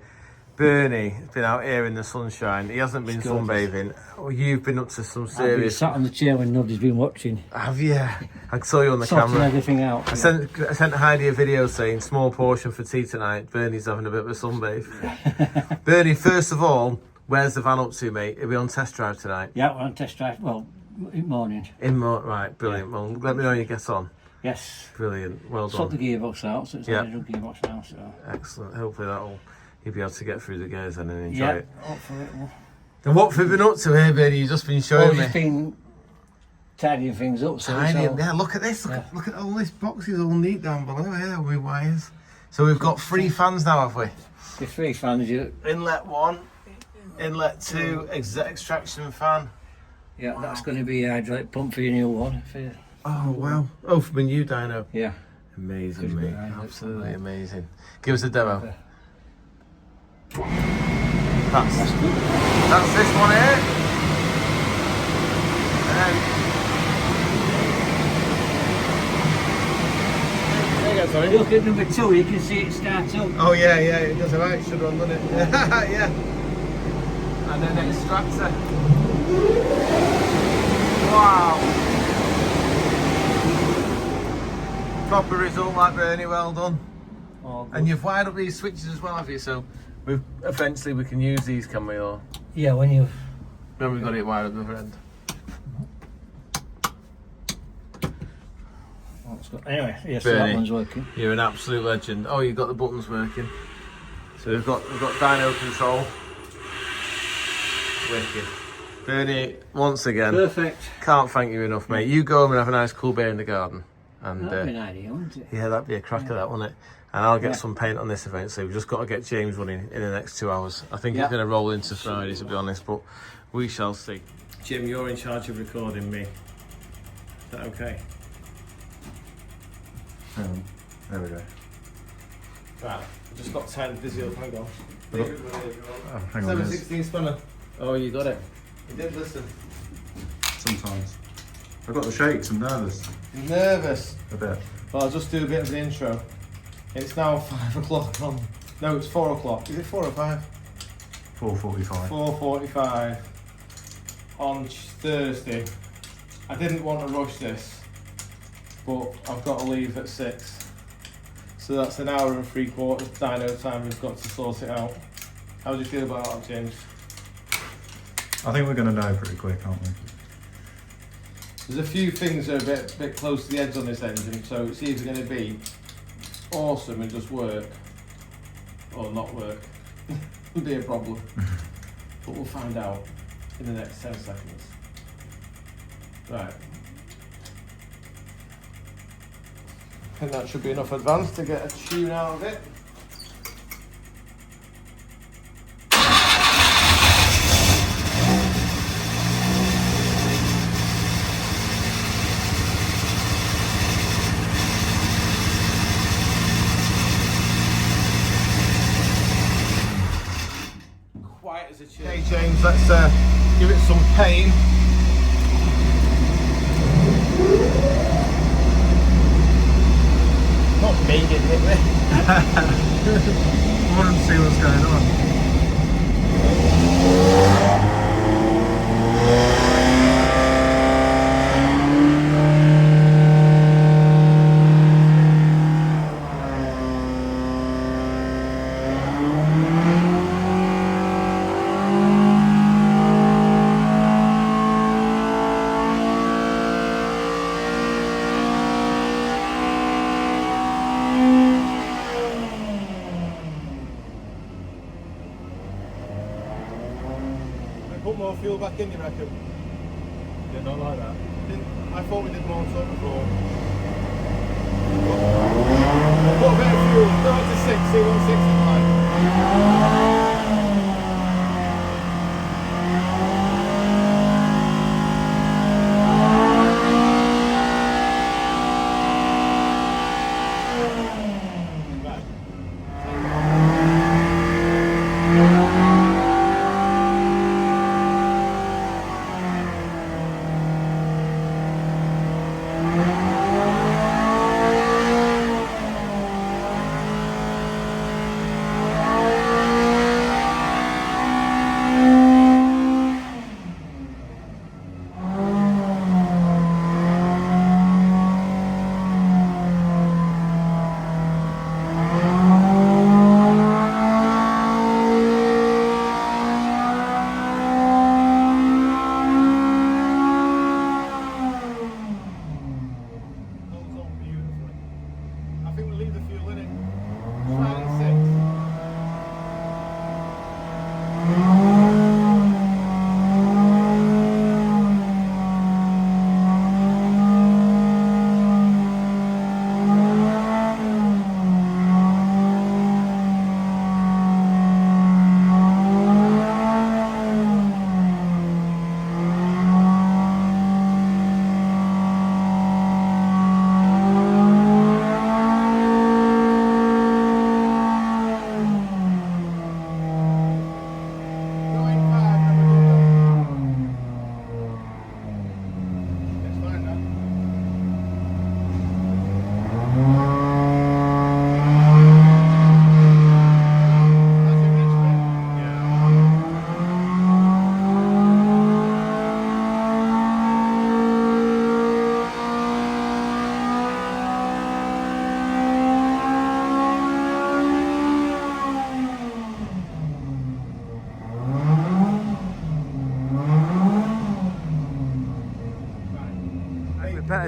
Bernie has been out here in the sunshine. He hasn't been sunbathing. Oh, you've been up to some serious... I've been sat on the chair when nobody's been watching. Have you? I saw you on the Sorting camera. everything out. I sent Heidi a video saying, small portion for tea tonight. Bernie's having a bit of a sunbathe. Bernie, first of all, where's the van up to, mate? Are we on test drive tonight? Yeah, we're on test drive. Well, in morning. Right, brilliant. Well, let me know when you get on. Yes. Brilliant, well done. Sort the gearbox out, so it's Yeah. a little gearbox now. So. Excellent. Hopefully you'll be able to get through the gears then and enjoy it. Hopefully it will. And what have you been up to here, Bernie? You've just been showing me. Just been tidying things up. So Tidying, yeah, look at this. Look at all this boxes all neat down below here with wires. So we've got 3 fans now, have we? The 3 fans, Inlet 1, inlet 2, extraction fan. yeah, that's going to be a hydraulic pump for your new one. Oh, wow. Oh, from a new dyno. Yeah. Amazing, Good mate. dyno. Absolutely amazing. Give us a demo. That's this one here. Sorry. Look at number 2, you can see it start up. Oh yeah, it does alright, should run, doesn't it? Yeah. And then extractor. Wow. Proper result, like Bernie, well done. And you've wired up these switches as well, have you? So eventually we can use these, can we? Or Yeah, when we've got it wired up the other end. Anyway, yeah, so Bernie, that one's working. You're an absolute legend. Oh, you've got the buttons working. So we've got dyno control. Wicked. Bernie, once again, Perfect. can't thank you enough, mate. You go home and have a nice cool beer in the garden. And That'd be an idea, wouldn't it? yeah, that'd be a cracker, that, wouldn't it? And I'll get some paint on this event, so we've just got to get James running in the next 2 hours. I think he's going to roll into Friday, to be honest, but we shall see. Jim, you're in charge of recording me. Is that okay? There we go. Right, I've just got 10 Vizio, hang on. Oh, hang on, there's 716 spanner. Oh, you got it. You did listen. sometimes. I've got the shakes, I'm nervous. You're nervous? A bit. Well, I'll just do a bit of an intro. It's now 5 o'clock on... No, it's 4 o'clock. Is it 4 or 5? 4:45. 4:45 on Thursday. I didn't want to rush this, but I've got to leave at 6. So that's an hour and 3/4 dyno time we've got to sort it out. How do you feel about that, James? I think we're going to know pretty quick, aren't we? There's a few things that are a bit close to the edge on this engine, so it's either going to be awesome and just work, or not work. It'll be a problem. But we'll find out in the next 10 seconds. Right. I think that should be enough advance to get a tune out of it. Quiet as a chip. Okay, James, let's give it some pain. Not me, didn't it? I want to see what's going on. Put more fuel back in, you reckon? Yeah, not like that. I thought we did more on top before. Put a bit of fuel, go up to 6, see what 6 is like.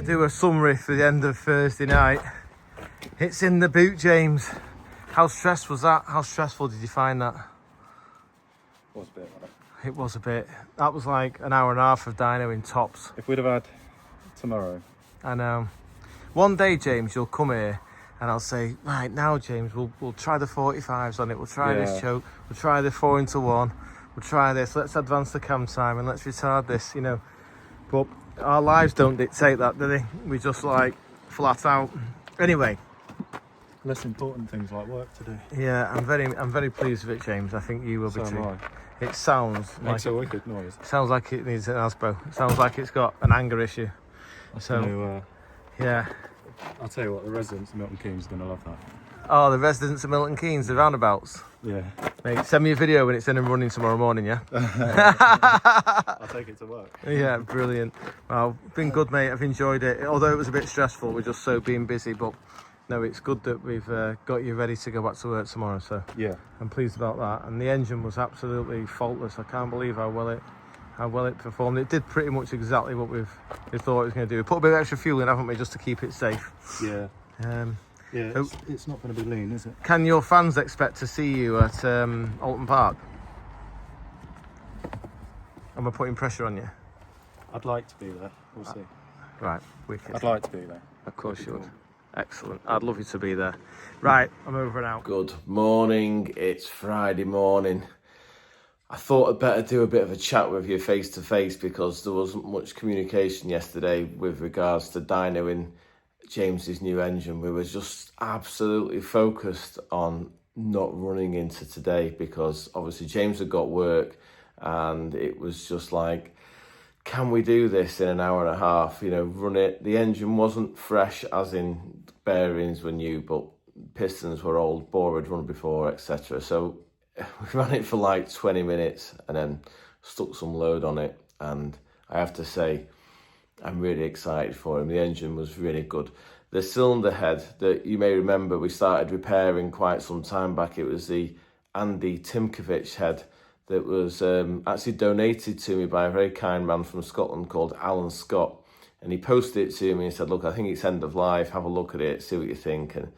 I do a summary for the end of Thursday night. It's in the boot, James. How stressful was that? How stressful did you find that? Was a bit, wasn't it? It was a bit. That was like an hour and a half of dyno in tops. If we'd have had tomorrow. I know. One day, James, you'll come here and I'll say, right, now, James, we'll try the 45s on it. We'll try this choke. We'll try the 4-into-1. We'll try this. Let's advance the cam time and let's retard this, you know. But our lives don't dictate that, do they? We just like flat out. Anyway. Less important things like work to do. Yeah, I'm very pleased with it, James. I think you will be So too. am I. It sounds Makes a wicked noise. sounds like it needs an ASBO. It sounds like it's got an anger issue. So yeah. I'll tell you what, the residents of Milton Keynes are going to love that. Oh, the residents of Milton Keynes, the roundabouts. Yeah. Mate, send me a video when it's in and running tomorrow morning, yeah? I'll take it to work. Yeah, brilliant. Well, been good, mate. I've enjoyed it. Although it was a bit stressful, we're just so being busy, but no, it's good that we've got you ready to go back to work tomorrow, so Yeah. I'm pleased about that. And the engine was absolutely faultless. I can't believe how well it performed. It did pretty much exactly what we thought it was going to do. We put a bit of extra fuel in, haven't we, just to keep it safe. Yeah. Yeah, so it's not going to be lean, is it? can your fans expect to see you at Alton Park? Am I putting pressure on you? I'd like to be there. We'll see. Right, wicked. I'd like to be there. Of course you would. Excellent. I'd love you to be there. Right, I'm over and out. Good morning, it's Friday morning. I thought I'd better do a bit of a chat with you face to face because there wasn't much communication yesterday with regards to dynoing James's new engine. We were just absolutely focused on not running into today because obviously James had got work and it was just like, can we do this in an hour and a half? You know, run it. The engine wasn't fresh, as in bearings were new, but pistons were old, bore had run before, etc. So we ran it for like 20 minutes and then stuck some load on it. And I have to say, I'm really excited for him. The engine was really good. The cylinder head that you may remember we started repairing quite some time back, it was the Andy Timkovich head that was actually donated to me by a very kind man from Scotland called Alan Scott. And he posted it to me and said, look, I think it's end of life, have a look at it, see what you think. And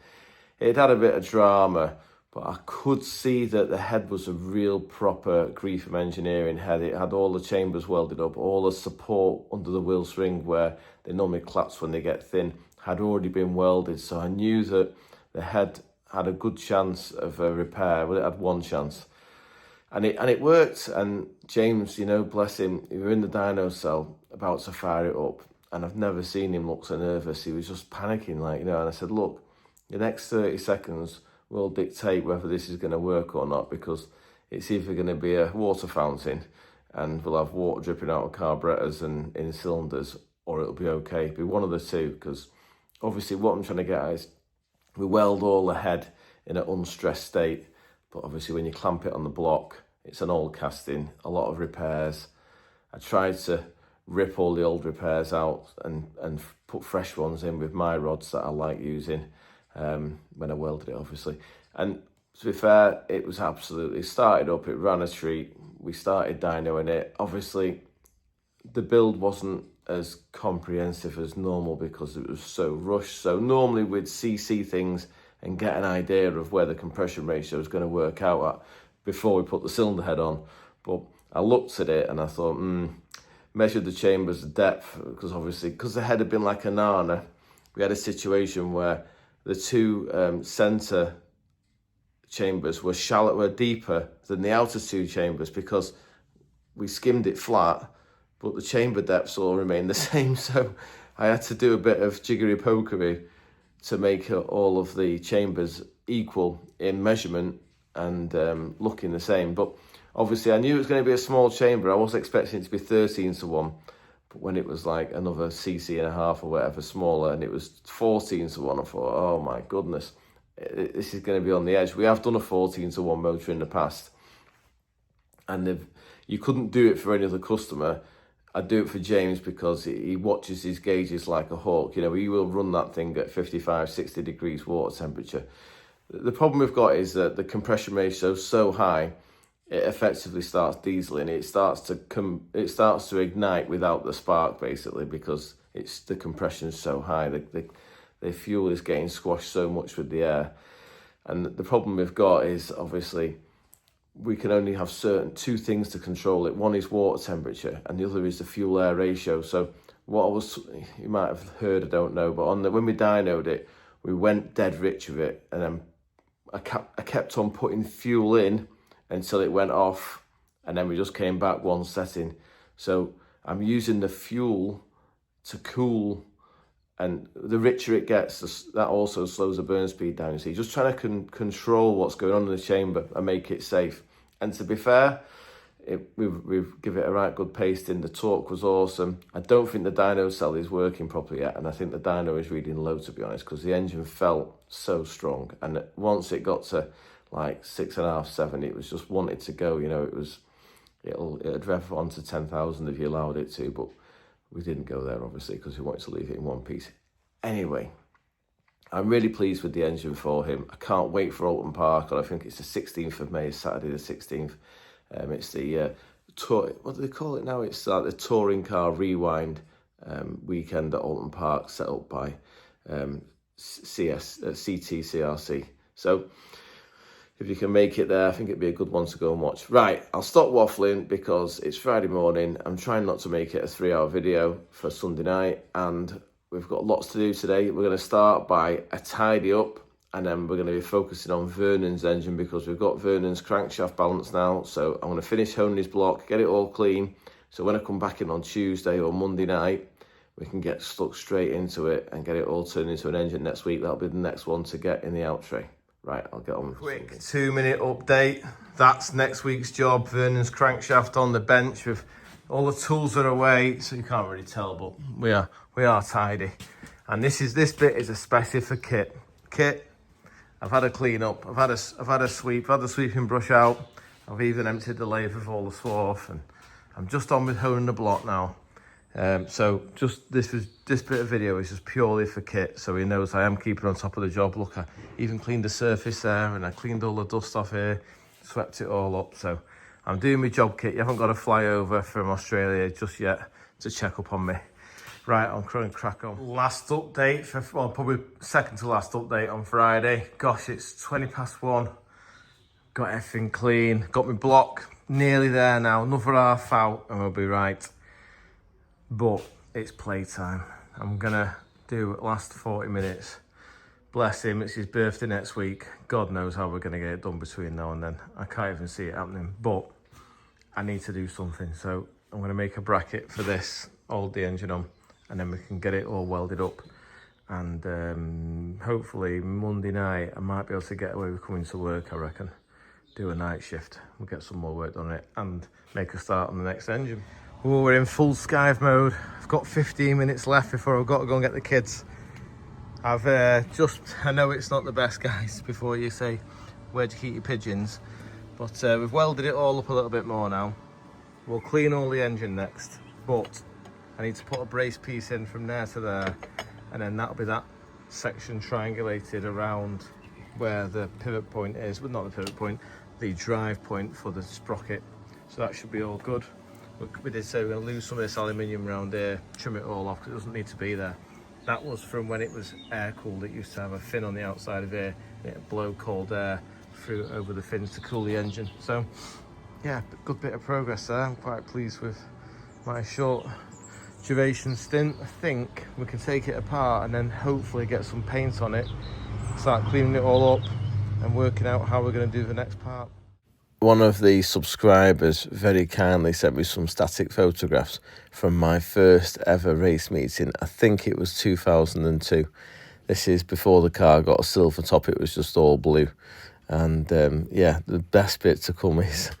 it had a bit of drama, but I could see that the head was a real proper Greetham engineering head. It had all the chambers welded up, all the support under the wheel spring where they normally collapse when they get thin had already been welded. So I knew that the head had a good chance of a repair. Well, it had one chance. And it worked. And James, you know, bless him, we were in the dyno cell about to fire it up. And I've never seen him look so nervous. He was just panicking, like, you know, and I said, look, the next 30 seconds will dictate whether this is going to work or not, because it's either going to be a water fountain and we'll have water dripping out of carburetors and in cylinders, or it'll be okay. It'll be one of the two, because obviously what I'm trying to get at is we weld all the head in an unstressed state, but obviously when you clamp it on the block, it's an old casting, a lot of repairs. I tried to rip all the old repairs out and put fresh ones in with my rods that I like using when I welded it, obviously. And to be fair, it was absolutely started up, it ran a treat, we started dynoing it. Obviously, the build wasn't as comprehensive as normal because it was so rushed. So normally we'd CC things and get an idea of where the compression ratio was going to work out at before we put the cylinder head on. But I looked at it and I thought, measured the chambers, the depth, because obviously, because the head had been like a nana, we had a situation where the two centre chambers were shallow, were deeper than the outer two chambers because we skimmed it flat, but the chamber depths all remained the same. So I had to do a bit of jiggery-pokery to make all of the chambers equal in measurement and looking the same. But obviously I knew it was going to be a small chamber. I wasn't expecting it to be 13:1, but when it was like another cc and a half or whatever smaller and it was 14:1, I thought, oh my goodness, this is going to be on the edge. We have done a 14:1 motor in the past, and if you couldn't do it for any other customer, I'd do it for James because he watches his gauges like a hawk. You know, he will run that thing at 55, 60 degrees water temperature. The problem we've got is that the compression ratio is so high, it effectively starts dieseling. It starts to ignite without the spark, basically, because it's the compression is so high. The fuel is getting squashed so much with the air. And the problem we've got is obviously we can only have two things to control it. One is water temperature and the other is the fuel air ratio. So you might have heard, I don't know, but when we dynoed it, we went dead rich with it, and then I kept on putting fuel in until it went off, and then we just came back one setting. So I'm using the fuel to cool, and the richer it gets, that also slows the burn speed down. So you're just trying to control what's going on in the chamber and make it safe. And to be fair, we've given it a right good pasting. The torque was awesome. I don't think the dyno cell is working properly yet, and I think the dyno is reading low, to be honest, because the engine felt so strong. And once it got to like 6.5, 7, it was just wanted to go. You know, it'd rev on to 10,000 if you allowed it to, but we didn't go there obviously because we wanted to leave it in one piece. Anyway, I'm really pleased with the engine for him. I can't wait for Alton Park, and I think it's the 16th of May, Saturday the 16th. It's the what do they call it now? It's like the touring car rewind weekend at Alton Park, set up by CTCRC. So if you can make it there, I think it'd be a good one to go and watch. Right, I'll stop waffling because it's Friday morning. I'm trying not to make it a 3-hour video for Sunday night, and we've got lots to do today. We're going to start by a tidy up, and then we're going to be focusing on Vernon's engine because we've got Vernon's crankshaft balance now. So I'm going to finish honing his block, get it all clean. So when I come back in on Tuesday or Monday night, we can get stuck straight into it and get it all turned into an engine next week. That'll be the next one to get in the out tray. Right, I'll get on with quick something. 2-minute update. That's next week's job. Vernon's crankshaft on the bench with all the tools are away, so you can't really tell, but we are tidy. And this bit is especially for Kit. Kit, I've had a clean up. I've had a sweep. I've had the sweeping brush out. I've even emptied the lathe of all the swarf, and I'm just on with honing the block now. So just this bit of video is just purely for Kit, so he knows I am keeping on top of the job. Look, I even cleaned the surface there, and I cleaned all the dust off here, swept it all up. So I'm doing my job, Kit. You haven't got to fly over from Australia just yet to check up on me. Right, I'm going to crack on. Last update, probably second to last update on Friday. Gosh, it's 1:20. Got everything clean. Got my block nearly there now. Another half out and we'll be right. But it's playtime. I'm going to do last 40 minutes. Bless him, it's his birthday next week. God knows how we're going to get it done between now and then. I can't even see it happening, but I need to do something. So I'm going to make a bracket for this, hold the engine on, and then we can get it all welded up. And hopefully Monday night, I might be able to get away with coming to work, I reckon. Do a night shift. We'll get some more work done on it and make a start on the next engine. Oh, we're in full skive mode. I've got 15 minutes left before I've got to go and get the kids. I know it's not the best, guys, before you say, where'd you keep your pigeons? But we've welded it all up a little bit more now. We'll clean all the engine next, but I need to put a brace piece in from there to there, and then that'll be that section triangulated around where the pivot point is. Well, not the pivot point, the drive point for the sprocket. So that should be all good. We did say we're going to lose some of this aluminium around here, trim it all off because it doesn't need to be there. That was from when it was air cooled. It used to have a fin on the outside of here, and it'd blow cold air through over the fins to cool the engine. So yeah, good bit of progress there. I'm quite pleased with my short duration stint. I think we can take it apart and then hopefully get some paint on it, start cleaning it all up and working out how we're going to do the next part. One of the subscribers very kindly sent me some static photographs from my first ever race meeting. I think it was 2002. This is before the car got a silver top, it was just all blue. And yeah, the best bit to come is,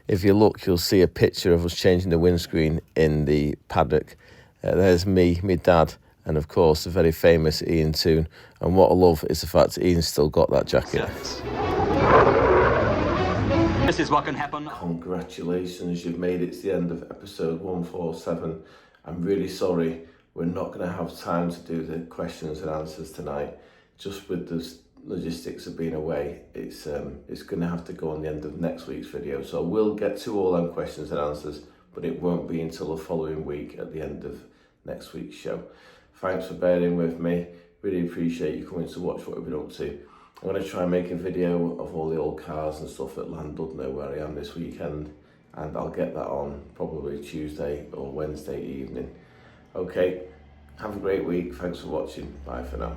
if you look, you'll see a picture of us changing the windscreen in the paddock. There's me, my dad, and of course the very famous Ian Toon. And what I love is the fact that Ian's still got that jacket. This is what can happen. Congratulations, you've made it to the end of episode 147. I'm really sorry we're not going to have time to do the questions and answers tonight. Just with the logistics of being away, it's going to have to go on the end of next week's video. So we'll get to all them questions and answers, but it won't be until the following week at the end of next week's show. Thanks for bearing with me. Really appreciate you coming to watch what we've been up to. I'm going to try and make a video of all the old cars and stuff at Llandudno where I am this weekend, and I'll get that on probably Tuesday or Wednesday evening. Okay, have a great week. Thanks for watching. Bye for now.